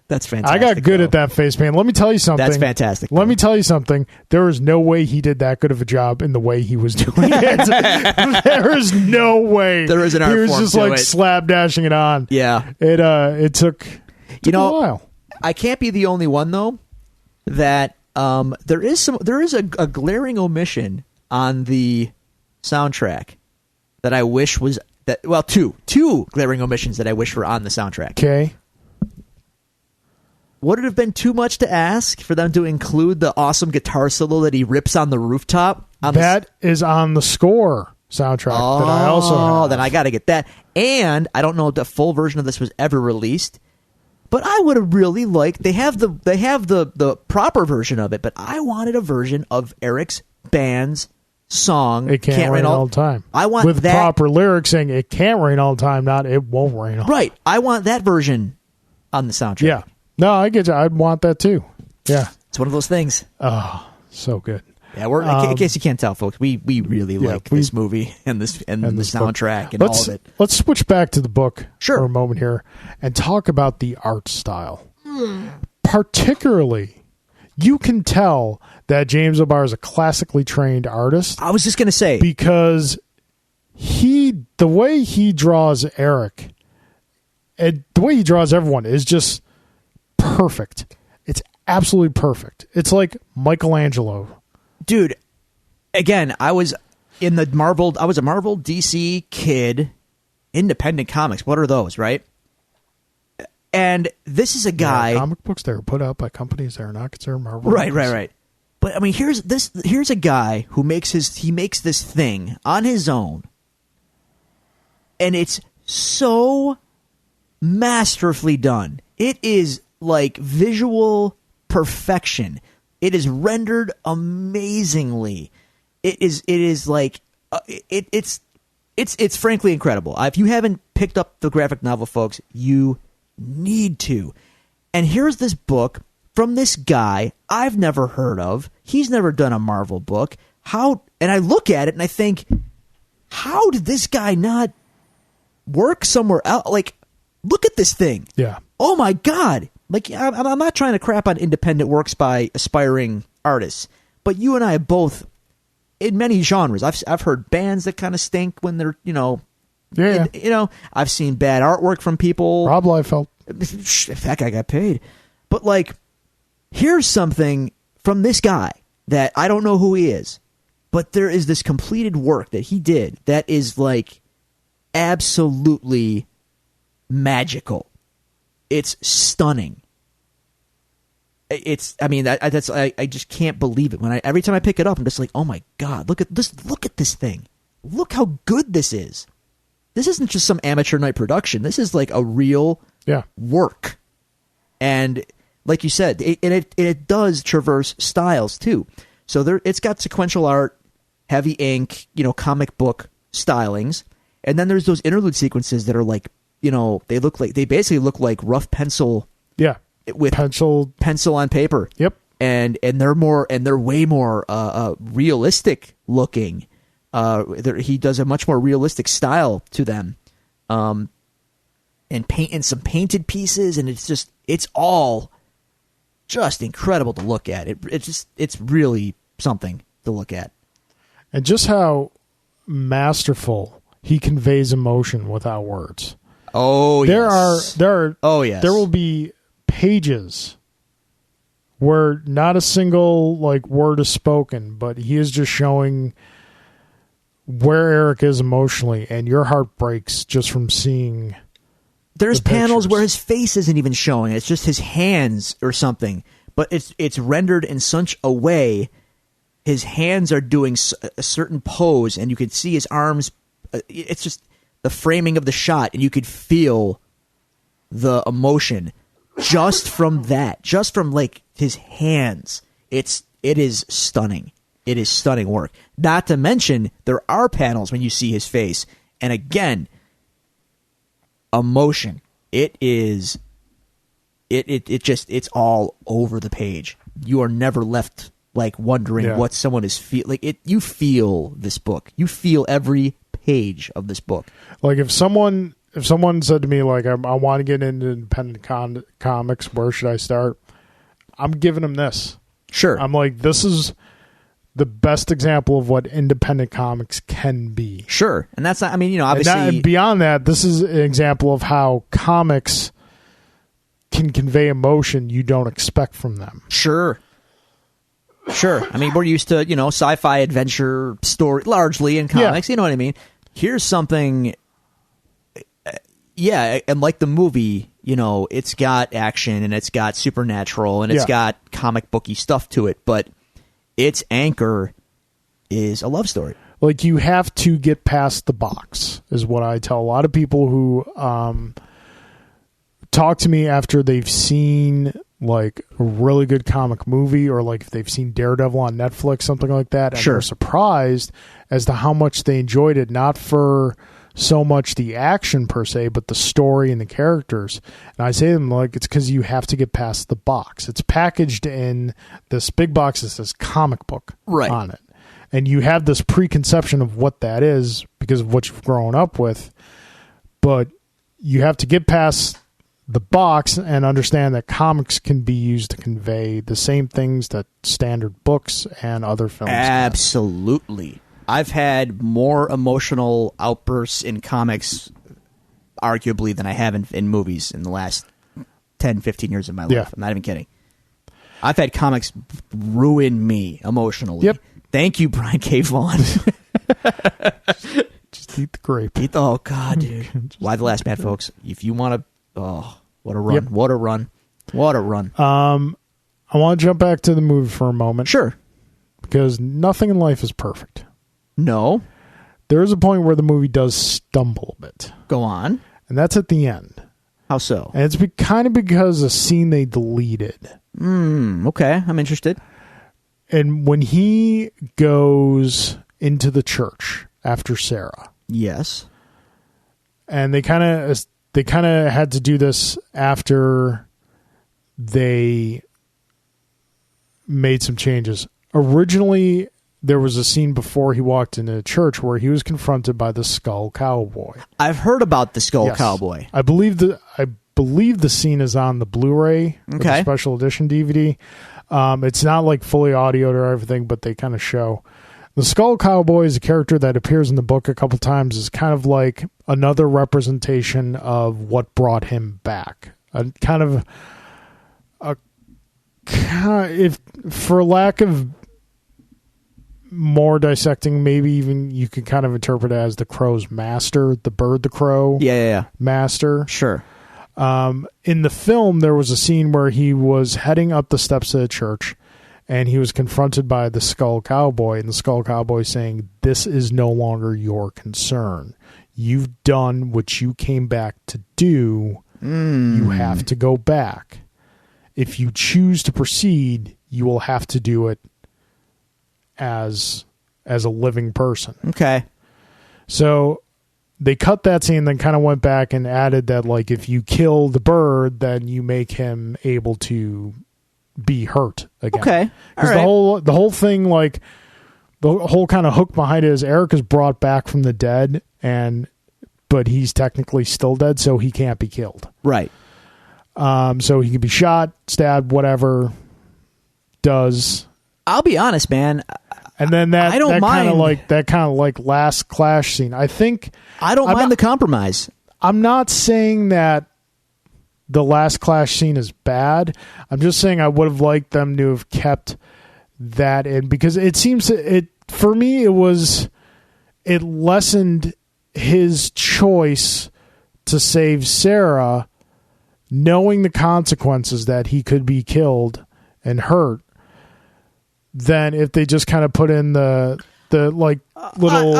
That's fantastic. I got good at that face paint. Let me tell you something. That's fantastic. Let me tell you something. There is no way he did that good of a job in the way he was doing it. There is no way. There is an art form to it. He was just like slapdashing it on. Yeah. It took a while. I can't be the only one though that there is a glaring omission on the soundtrack that I wish was two glaring omissions that I wish were on the soundtrack. Okay. Would it have been too much to ask for them to include the awesome guitar solo that he rips on the rooftop? That is on the score soundtrack that I also have. Oh, then I got to get that. And I don't know if the full version of this was ever released, but I would have really liked. They have the proper version of it, but I wanted a version of Eric's band's song. It can't rain all the time. I want with that, proper lyrics saying it can't rain all the time. Not it won't rain all. Right. I want that version on the soundtrack. Yeah. No, I get you. I'd want that too. Yeah. It's one of those things. Oh, so good. Yeah, we're in case you can't tell, folks, we really like this movie and the soundtrack and all of it. Let's switch back to the book for a moment here and talk about the art style. Particularly, you can tell that James O'Barr is a classically trained artist. I was just going to say. Because the way he draws Eric, and the way he draws everyone is just perfect. It's absolutely perfect. It's like Michelangelo. Dude, again, I was a Marvel DC kid, independent comics. What are those, right? And this is a guy. Comic books that are put out by companies that are not considered Marvel. Right. But I mean, here's a guy who makes this thing on his own, and it's so masterfully done. It is like visual perfection. It is rendered amazingly. It's frankly incredible. If you haven't picked up the graphic novel, folks, you need to. And here's this book from this guy I've never heard of. He's never done a Marvel book. And I look at it and I think, how did this guy not work somewhere else? Like, look at this thing. Yeah. Oh my God. Like, I'm not trying to crap on independent works by aspiring artists, but you and I both, in many genres, I've heard bands that kind of stink when they're, I've seen bad artwork from people. Rob Liefeld. That guy got paid. But like, here's something from this guy that I don't know who he is, but there is this completed work that he did that is like absolutely magical. It's stunning. I just can't believe it. Every time I pick it up, I'm just like, oh my God, look at this thing. Look how good this is. This isn't just some amateur night production. This is like a real work. And like you said, it does traverse styles too. So it's got sequential art, heavy ink, comic book stylings, and then there's those interlude sequences that are like, they basically look like rough pencil. Yeah, with pencil on paper. Yep, and they're way more realistic looking. He does a much more realistic style to them, and some painted pieces, and it's all just incredible to look at. It's really something to look at, and just how masterful he conveys emotion without words. Oh, yes. There are. Oh, yes. There will be pages where not a single word is spoken, but he is just showing where Eric is emotionally, and your heart breaks just from seeing. There's panels where his face isn't even showing; it's just his hands or something. But it's rendered in such a way, his hands are doing a certain pose, and you can see his arms. It's just the framing of the shot, and you could feel the emotion just from that, just from his hands. It is stunning. It is stunning work. Not to mention, there are panels when you see his face, and again, emotion. It's all over the page. You are never left wondering what someone is you feel this book. You feel every page of this book. If someone said to me I want to get into independent comics, where should I start? I'm giving them this. Sure. I'm this is the best example of what independent comics can be. Sure. And that's not, obviously. And beyond that, this is an example of how comics can convey emotion you don't expect from them. Sure. We're used to, sci-fi adventure story largely in comics. Yeah. You know what I mean? Here's something. Yeah. And like the movie, it's got action and it's got supernatural and it's got comic booky stuff to it, but its anchor is a love story. You have to get past the box, is what I tell a lot of people who talk to me after they've seen a really good comic movie, or if they've seen Daredevil on Netflix, something like that, and they're surprised as to how much they enjoyed it, not for so much the action per se, but the story and the characters. And I say to them, it's because you have to get past the box. It's packaged in this big box that says comic book on it. And you have this preconception of what that is because of what you've grown up with. But you have to get past the box and understand that comics can be used to convey the same things that standard books and other films Absolutely. Can. I've had more emotional outbursts in comics, arguably, than I have in movies in the last 10, 15 years of my life. I'm not even kidding. I've had comics ruin me emotionally. Yep. Thank you, Brian K. Vaughan. Just eat the grape. Oh, God, dude. Why the Last Man, folks? If you want to... Oh, what a run. Yep. What a run. What a run. I want to jump back to the movie for a moment. Sure. Because nothing in life is perfect. No. There is a point where the movie does stumble a bit. Go on. And that's at the end. How so? And it's kind of because a scene they deleted. Okay. I'm interested. And when he goes into the church after Sarah. Yes. And they kind of had to do this after they made some changes. Originally, there was a scene before he walked into the church where he was confronted by the Skull Cowboy. I've heard about the Skull Cowboy. I believe the scene is on the Blu-ray, the special edition DVD. It's not fully audioed or everything, but they kind of show. The Skull Cowboy is a character that appears in the book a couple times. Is kind of like another representation of what brought him back. If for lack of more dissecting, maybe even you could kind of interpret it as the crow's master, the bird, the crow. Yeah. Master. Sure. In the film, there was a scene where he was heading up the steps of the church, and he was confronted by the Skull Cowboy, and the Skull Cowboy saying, "This is no longer your concern. You've done what you came back to do. You have to go back." if you choose to proceed, you will have to do it as a living person. Okay. So they cut that scene, then kind of went back and added that, like, if you kill the bird, then you make him able to be hurt again. Okay. Because the whole thing, like, the whole kind of hook behind it is Eric is brought back from the dead, but he's technically still dead, so he can't be killed. Right. So he can be shot, stabbed, whatever. I'll be honest, man. And then that kind of like last clash scene. I don't mind the compromise. I'm not saying that the last clash scene is bad. I'm just saying I would have liked them to have kept that in, because it seems for me it lessened his choice to save Sarah, knowing the consequences that he could be killed and hurt, than if they just kind of put in the like little.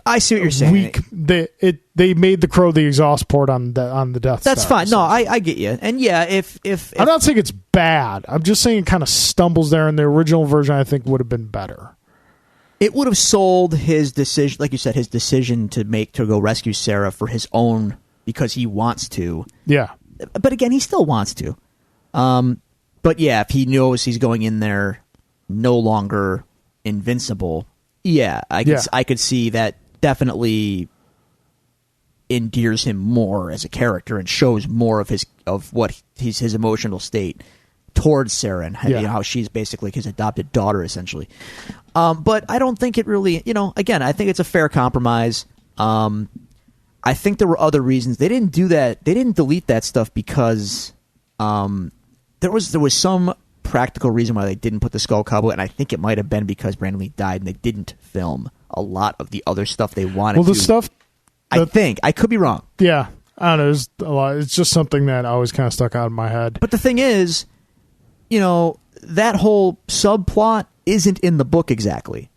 I see what you're saying. They made the crow the exhaust port on the Death Star. That's fine. No, I get you. And yeah, if I'm not saying it's bad. I'm just saying it kind of stumbles there. In the original version, I think would have been better. It would have sold his decision, like you said, his decision to go rescue Sarah for his own, because he wants to. Yeah. But again, he still wants to. But yeah, if he knows he's going in there no longer invincible, I could see that definitely endears him more as a character and shows more of his emotional state towards Sarah and how she's basically his adopted daughter, essentially. But I don't think it really, again, I think it's a fair compromise. I think there were other reasons they didn't do that. They didn't delete that stuff because there was some practical reason why they didn't put the skull cowboy, and I think it might have been because Brandon Lee died and they didn't film a lot of the other stuff they wanted. Well, the stuff I think I could be wrong. Yeah, I don't know. There's a lot. It's just something that always kind of stuck out in my head. But the thing is, that whole subplot isn't in the book exactly.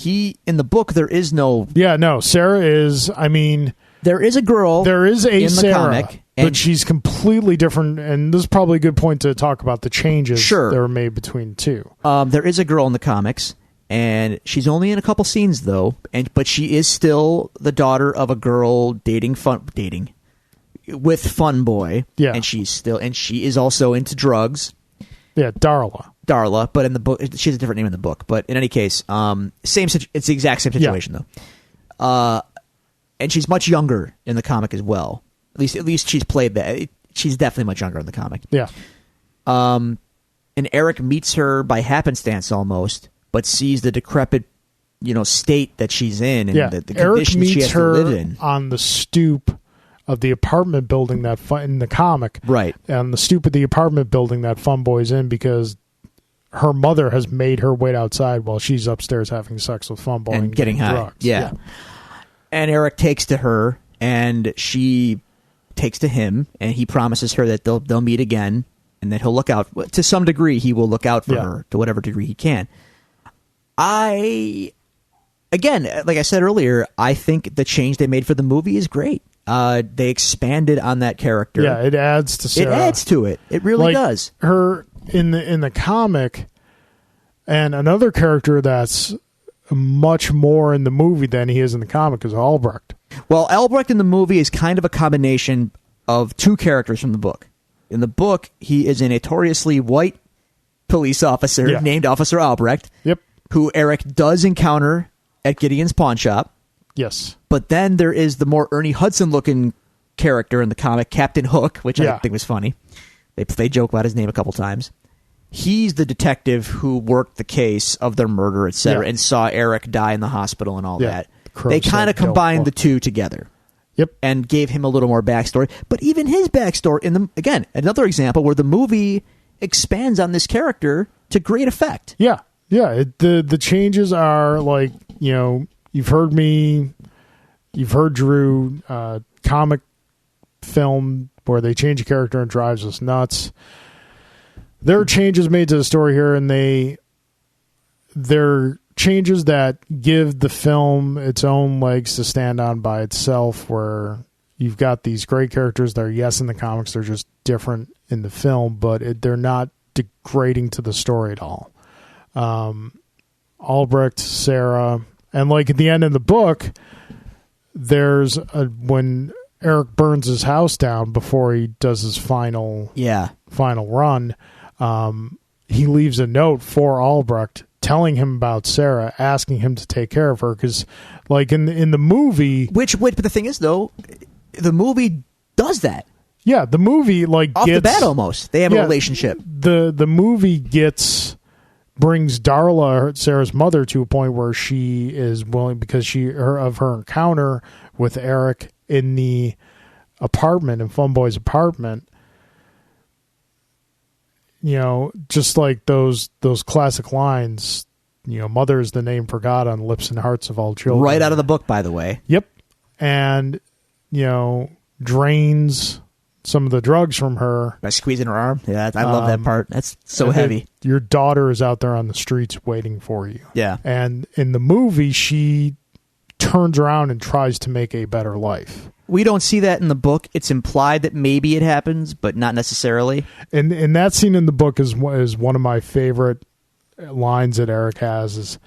In the book there is no. Yeah, no. Sarah is. I mean, there is a girl. There is a Sarah, comic, but she's completely different. And this is probably a good point to talk about the changes that were made between the two. There is a girl in the comics, and she's only in a couple scenes though. But she is still the daughter of a girl dating with Fun Boy. Yeah, and she is also into drugs. Yeah, Darla, but in the book she has a different name in the book. But in any case, it's the exact same situation though. And she's much younger in the comic as well. At least she's played that. She's definitely much younger in the comic. Yeah. And Eric meets her by happenstance almost, but sees the decrepit, state that she's in and the conditions she has to live in. On the stoop of the apartment building in the comic, right? On the stoop of the apartment building that Fun Boy's in, because her mother has made her wait outside while she's upstairs having sex with Fun Boy and getting high. Drugs. Yeah. And Eric takes to her, and she takes to him, and he promises her that they'll meet again, and that he'll look out. To some degree, he will look out for her to whatever degree he can. Again, like I said earlier, I think the change they made for the movie is great. They expanded on that character. Yeah, it adds to Sarah. It adds to it. It really does. Her in the comic, and another character that's much more in the movie than he is in the comic is Albrecht. Well, Albrecht in the movie is kind of a combination of two characters from the book. In the book, he is a notoriously white police officer named Officer Albrecht, who Eric does encounter at Gideon's pawn shop. Yes. But then there is the more Ernie Hudson-looking character in the comic, Captain Hook, which I think was funny. They joke about his name a couple times. He's the detective who worked the case of their murder, etc., and saw Eric die in the hospital and all that. They kind of combined the two together. Yep. And gave him a little more backstory. But even his backstory, again, another example where the movie expands on this character to great effect. Yeah. Yeah. The changes are like, you've heard me, you've heard Drew, comic film where they change a character and drives us nuts. There are changes made to the story here, and they're changes that give the film its own legs to stand on by itself, where you've got these great characters that are, yes, in the comics, they're just different in the film, but they're not degrading to the story at all. Albrecht, Sarah, and like at the end of the book, there's when Eric burns his house down before he does his final run, he leaves a note for Albrecht telling him about Sarah, asking him to take care of her, because like in the movie, but the thing is though, the movie does that. Yeah, the movie like off the bat almost they have a relationship. The movie brings Darla, Sarah's mother, to a point where she is willing, because of her encounter with Eric in the apartment, in Fun Boy's apartment. You know, just like those classic lines, you know, mother is the name for God on lips and hearts of all children. Right out of the book, by the way. Yep. And, you know, drains some of the drugs from her by squeezing her arm. Yeah, I love that part. That's so heavy. Your daughter is out there on the streets waiting for you. Yeah. And in the movie, she turns around and tries to make a better life. We don't see that in the book. It's implied that maybe it happens, but not necessarily. And that scene in the book is one of my favorite lines that Eric has is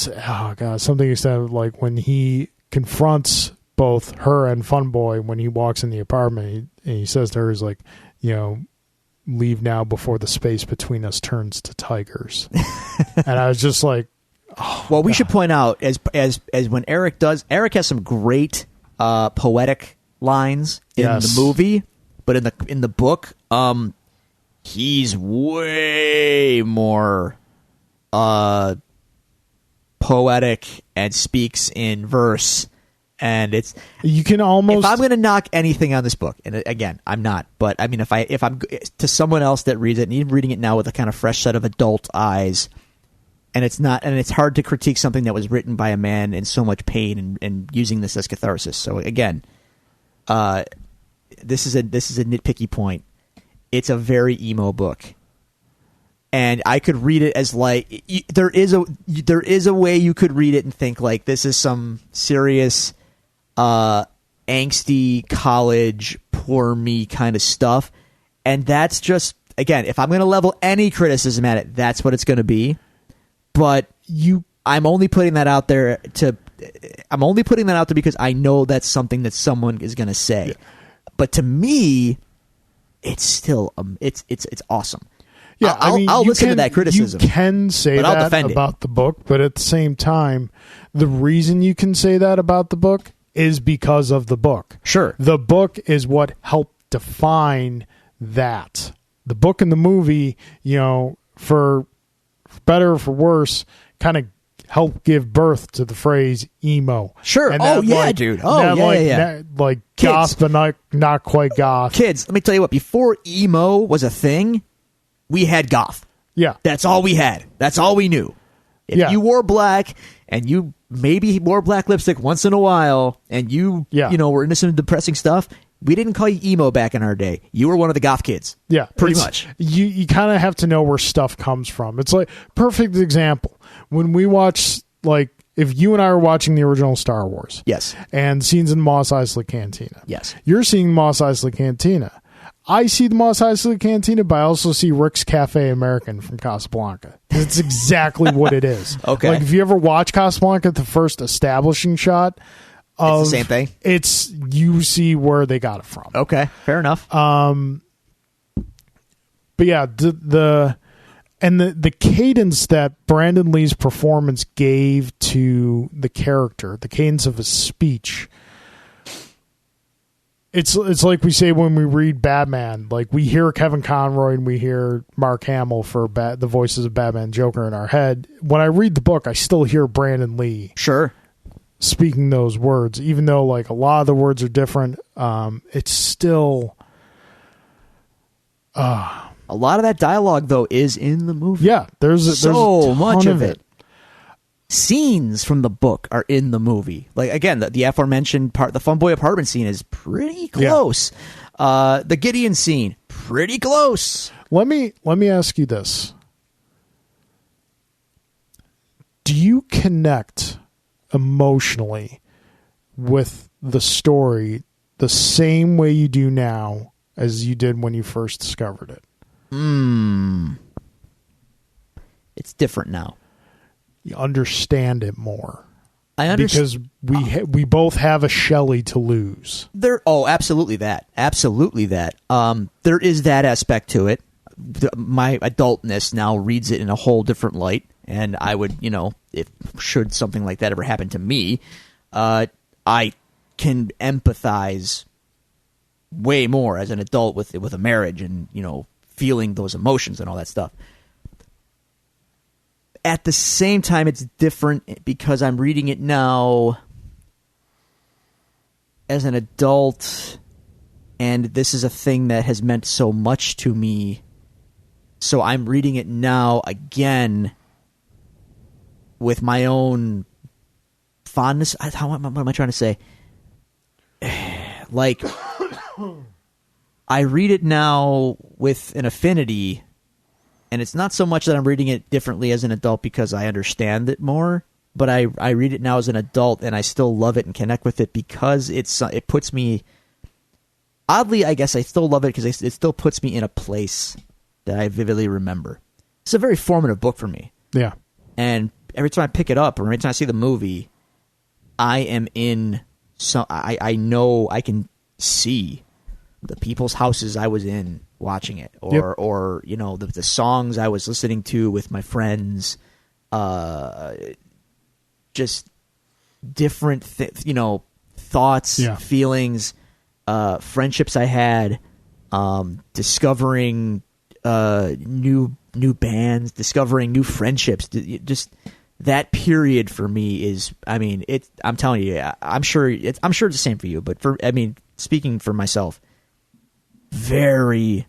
oh god, something he said, like when he confronts both her and Fun Boy when he walks in the apartment, he says to her, he's like, you know, leave now before the space between us turns to tigers. And I was just like, oh, well, we should point out as when Eric has some great poetic lines in the movie, but in the book, he's way more poetic and speaks in verse. And it's, you can almost, if I'm going to knock anything on this book, and again, I'm not, but I mean, if I'm to someone else that reads it, and even reading it now with a kind of fresh set of adult eyes, and it's hard to critique something that was written by a man in so much pain and using this as catharsis. So again, this is a nitpicky point. It's a very emo book. And I could read it as like, there is a way you could read it and think like this is some serious angsty college poor me kind of stuff, and that's just, again, if I'm going to level any criticism at it, that's what it's going to be. But I'm only putting that out there because I know that's something that someone is going to say. Yeah. But to me, it's still it's awesome. Yeah, I'll listen to that criticism. You can say that about the book, but at the same time, the reason you can say that about the book is because of the book. Sure. The book is what helped define that. The book and the movie, you know, for better or for worse, kind of helped give birth to the phrase emo. Sure. And that, yeah, dude. Oh, yeah. Like goth, but not quite goth. Kids, let me tell you what, before emo was a thing, we had goth. Yeah. That's all we had. That's all we knew. If you wore black and you maybe wore black lipstick once in a while and you were into some depressing stuff, we didn't call you emo back in our day. You were one of the goth kids. Yeah. Pretty much. You kind of have to know where stuff comes from. It's like, perfect example. When we watch, like, if you and I are watching the original Star Wars. Yes. And scenes in Mos Eisley Cantina. Yes. You're seeing Mos Eisley Cantina. I see the Mos Eisley Cantina, but I also see Rick's Cafe American from Casablanca. It's exactly what it is. Okay. Like, if you ever watch Casablanca, the first establishing shot of... It's the same thing? It's, you see where they got it from. Okay, fair enough. But yeah, the cadence that Brandon Lee's performance gave to the character, the cadence of his speech... It's like we say when we read Batman, like we hear Kevin Conroy and we hear Mark Hamill for the voices of Batman and Joker in our head. When I read the book, I still hear Brandon Lee speaking those words, even though like a lot of the words are different. It's still a lot of that dialogue though is in the movie. Yeah, there's so much of it. it. Scenes from the book are in the movie. Like, again, the aforementioned part, the Fun Boy apartment scene is pretty close. Yeah. The Gideon scene, pretty close. Let me ask you this. Do you connect emotionally with the story the same way you do now as you did when you first discovered it? It's different now. You understand it more. I understand. Because we both have a Shelley to lose. Absolutely that. Absolutely that. There is that aspect to it. My adultness now reads it in a whole different light, and I would, if should something like that ever happen to me, I can empathize way more as an adult with a marriage and, feeling those emotions and all that stuff. At the same time, it's different because I'm reading it now as an adult, and this is a thing that has meant so much to me. So I'm reading it now again with my own fondness. What am I trying to say? Like, I read it now with an affinity, and it's not so much that I'm reading it differently as an adult because I understand it more, but I read it now as an adult, and I still love it and connect with it because it puts me... Oddly, I guess I still love it because it still puts me in a place that I vividly remember. It's a very formative book for me. Yeah. And every time I pick it up, or every time I see the movie, I am in... I know I can see the people's houses I was in watching it, or the songs I was listening to with my friends, just different thoughts, feelings, friendships I had, discovering new bands, discovering new friendships. Just that period for me is, I'm telling you, I'm sure it's the same for you, but speaking for myself, very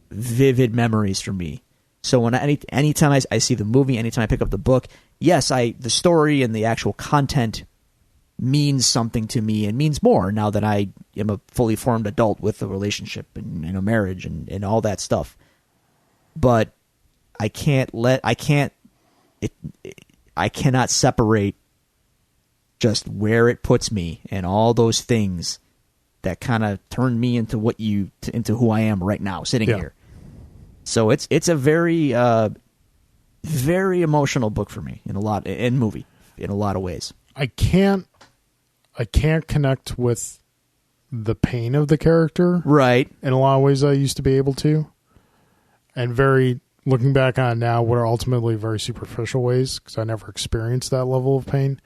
vivid memories for me. So when anytime I see the movie, anytime I pick up the book, yes, the story and the actual content means something to me and means more now that I am a fully formed adult with a relationship and a marriage and all that stuff. But I cannot separate just where it puts me and all those things that kind of turned me into who I am right now, sitting here. So it's a very, very emotional book for me movie in a lot of ways. I can't connect with the pain of the character, right? In a lot of ways, I used to be able to, and looking back on it now, what are ultimately very superficial ways because I never experienced that level of pain,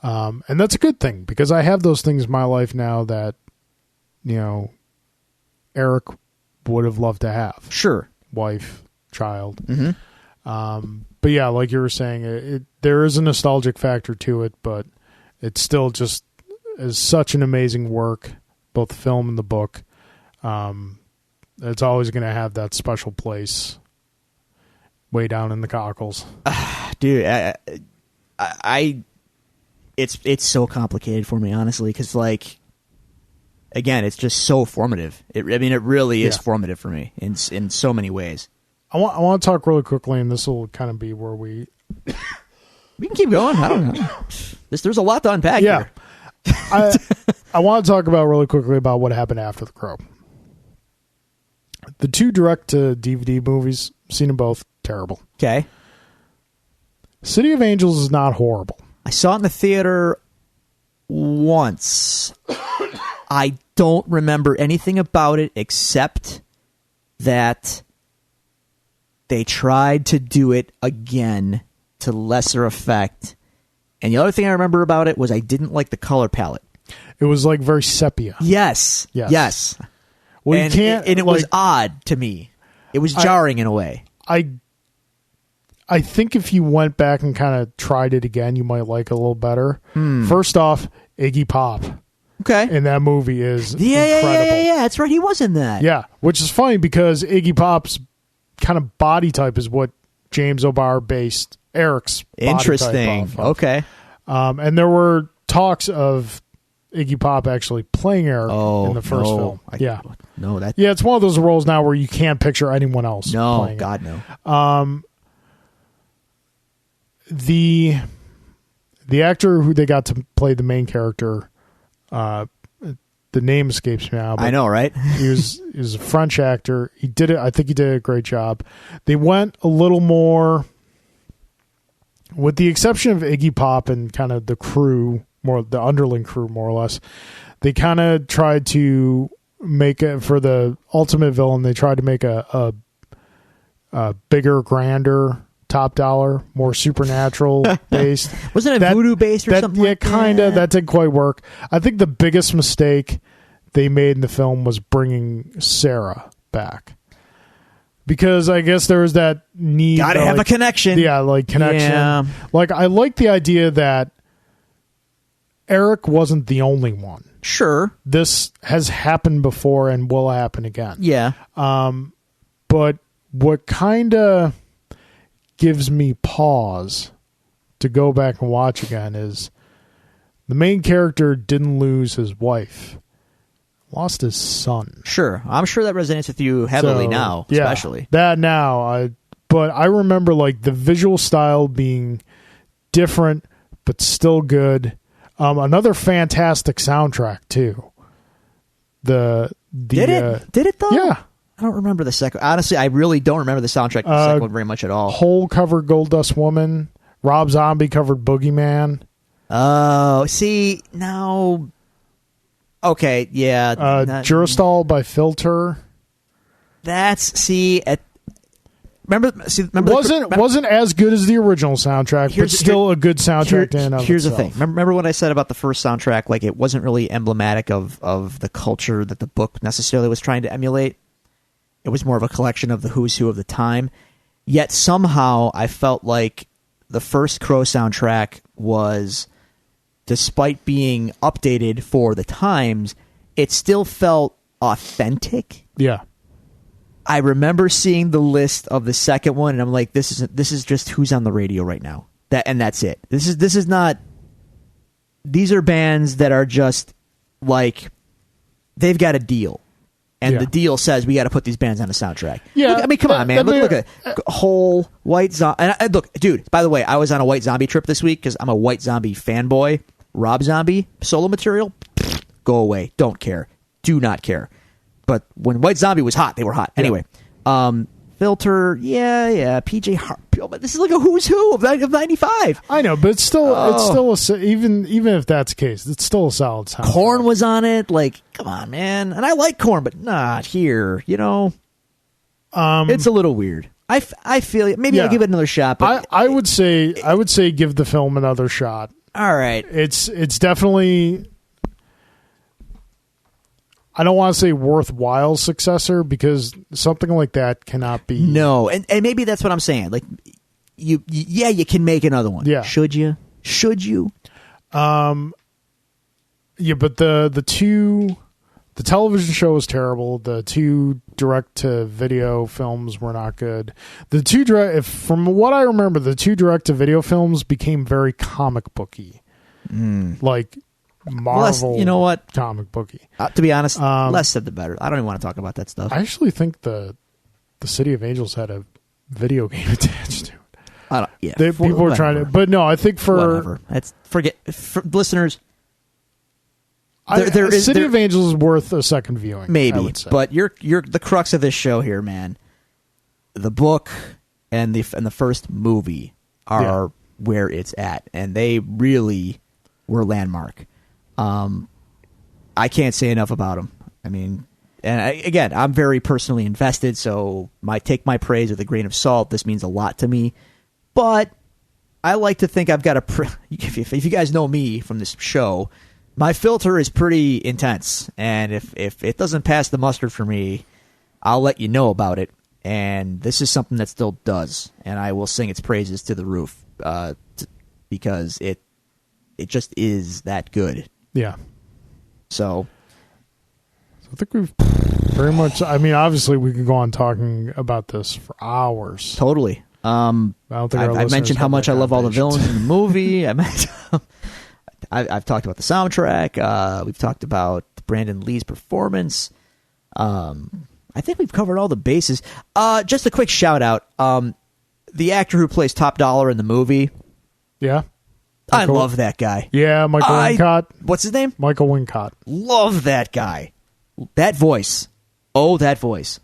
and that's a good thing because I have those things in my life now that Eric would have loved to have. Sure. Wife, child. Mm-hmm. But yeah, like you were saying, there is a nostalgic factor to it, but it still just is such an amazing work, both the film and the book. It's always going to have that special place way down in the cockles. Dude, it's so complicated for me, honestly, because again, it's just so formative. It really is formative for me in so many ways. I want to talk really quickly, and this will kind of be where we can keep going. I don't know. There's a lot to unpack here. I want to talk about really quickly about what happened after The Crow. The two direct-to-DVD movies, seen them both, terrible. Okay. City of Angels is not horrible. I saw it in the theater once. I don't remember anything about it except that they tried to do it again to lesser effect. And the other thing I remember about it was I didn't like the color palette. It was very sepia. Yes. Well, and it was odd to me. It was jarring in a way. I think if you went back and kind of tried it again, you might like it a little better. First off, Iggy Pop. Okay. And that movie is incredible. Yeah. That's right. He was in that. Yeah, which is funny because Iggy Pop's kind of body type is what James O'Barr based Eric's body type off of. Okay. And there were talks of Iggy Pop actually playing Eric in the first film. It's one of those roles now where you can't picture anyone else playing God, it. No. The actor who they got to play the main character the name escapes me now. But I know, right? he was a French actor. He did it. I think he did a great job. They went a little more, with the exception of Iggy Pop and kind of the crew, more the underling crew, more or less. They kind of tried to make it for the ultimate villain. They tried to make a bigger, grander, top dollar, more supernatural based. Wasn't it voodoo based or something? Yeah, kind of. That didn't quite work. I think the biggest mistake they made in the film was bringing Sarah back, because I guess there was that need. Gotta have a connection. Yeah, like connection. Yeah. Like, I like the idea that Eric wasn't the only one. Sure. This has happened before and will happen again. Yeah. But what kind of gives me pause to go back and watch again is the main character didn't lose his wife, lost his son. Sure. I'm sure that resonates with you heavily now, especially. Yeah, that now. But I remember like the visual style being different, but still good. Another fantastic soundtrack too. Did it though? Yeah. I don't remember the second. Honestly, I really don't remember the soundtrack to the second one very much at all. Hole covered Goldust Woman. Rob Zombie covered Boogeyman. Oh, see now. Okay, yeah. Durastall by Filter. Wasn't as good as the original soundtrack, but still a good soundtrack. Here's the thing. Remember what I said about the first soundtrack? Like, it wasn't really emblematic of the culture that the book necessarily was trying to emulate. It was more of a collection of the who's who of the time. Yet somehow I felt like the first Crow soundtrack was, despite being updated for the times, it still felt authentic. Yeah. I remember seeing the list of the second one, and I'm like, this is just who's on the radio right now. That's it. This is not. These are bands that are just like, they've got a deal, and the deal says we got to put these bands on a soundtrack. Yeah, I mean, come on, man. Look at Whole, White Zombie. And look, dude. By the way, I was on a White Zombie trip this week because I'm a White Zombie fanboy. Rob Zombie solo material, go away. Don't care. Do not care. But when White Zombie was hot, they were hot. Anyway, Filter, yeah, PJ Harvey. But this is like a who's who of 95. I know, but it's still even if that's the case, it's still a solid sound. Korn was on it. Like, come on, man. And I like Korn, but not here. You know, it's a little weird. I feel maybe I'll give it another shot. But I would say give the film another shot. All right, it's definitely. I don't want to say worthwhile successor, because something like that cannot be. No, and maybe that's what I'm saying. Like, you can make another one. Yeah. Should you? Yeah, but the television show was terrible. The two direct to video films were not good. From what I remember, the two direct to video films became very comic booky. Like Marvel, you know what? Comic booky. To be honest, less said the better. I don't even want to talk about that stuff. I actually think the City of Angels had a video game attached to it. People were trying to, but no, I think for listeners. City of Angels is worth a second viewing, maybe. But you're the crux of this show here, man. The book and the first movie are where it's at, and they really were landmark. I can't say enough about them. I mean, again, I'm very personally invested, so take my praise with a grain of salt. This means a lot to me, but I like to think I've got if you guys know me from this show, my filter is pretty intense, and if it doesn't pass the mustard for me, I'll let you know about it. And this is something that still does, and I will sing its praises to the roof, because it just is that good. Yeah. So I think we've very much. I mean, obviously, we could go on talking about this for hours. Totally. I don't think I've mentioned how much I love all the villains in the movie. I've talked about the soundtrack. We've talked about Brandon Lee's performance. I think we've covered all the bases. Just a quick shout out. The actor who plays Top Dollar in the movie. Yeah. I love that guy. Yeah, Michael Wincott. What's his name? Michael Wincott. Love that guy. That voice. Oh, that voice.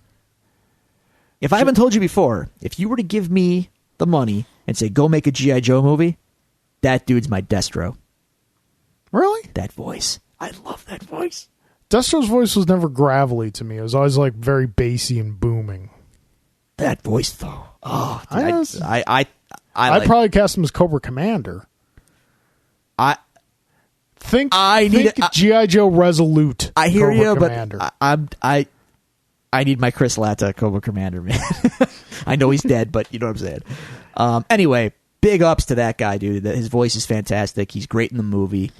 If I haven't told you before, if you were to give me the money and say, go make a G.I. Joe movie, that dude's my Destro. Really? That voice. I love that voice. Destro's voice was never gravelly to me. It was always like very bassy and booming. That voice, though. Oh, I'd probably cast him as Cobra Commander. I think G.I. Joe Resolute. I hear Cobra you, Commander. but I need my Chris Latta Cobra Commander, man. I know he's dead, but you know what I'm saying. Anyway, big ups to that guy, dude. His voice is fantastic. He's great in the movie.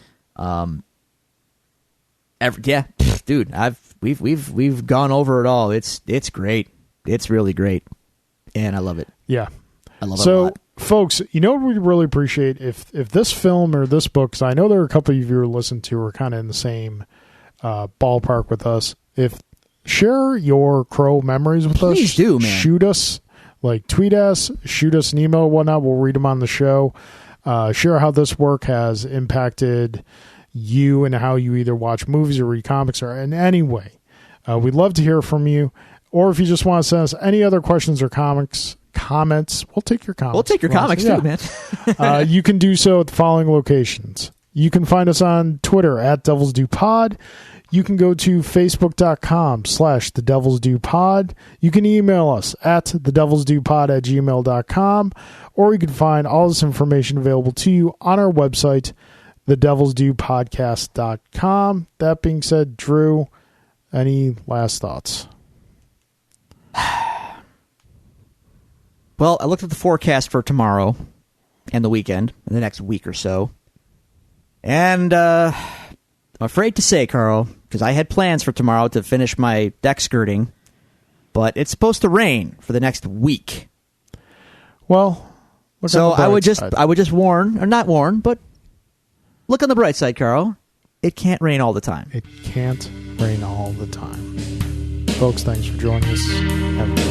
Dude, we've gone over it all. It's great. It's really great, and I love it. Yeah, I love it a lot. Folks, you know what we'd really appreciate if this film or this book, because I know there are a couple of you who listen to are kind of in the same ballpark with us. If share your Crow memories with us. Please do, man. Shoot us, tweet us, shoot us an email, whatnot. We'll read them on the show. Share how this work has impacted you and how you either watch movies or read comics or in any way. We'd love to hear from you. Or if you just want to send us any other questions or comments, we'll take your comments. We'll take your comics too, man. You can do so at the following locations. You can find us on Twitter at Devils Do Pod. You can go to facebook.com/thedevilsdopod. You can email us at thedevilsdopod@gmail.com, or you can find all this information available to you on our website, thedevilsdopodcast.com. That being said, Drew, any last thoughts? Well, I looked at the forecast for tomorrow and the weekend, and the next week or so. And I'm afraid to say, Carl, because I had plans for tomorrow to finish my deck skirting, but it's supposed to rain for the next week. Well, so I would just warn, or not warn, but look on the bright side, Carl. It can't rain all the time. It can't rain all the time. Folks, thanks for joining us. Have a good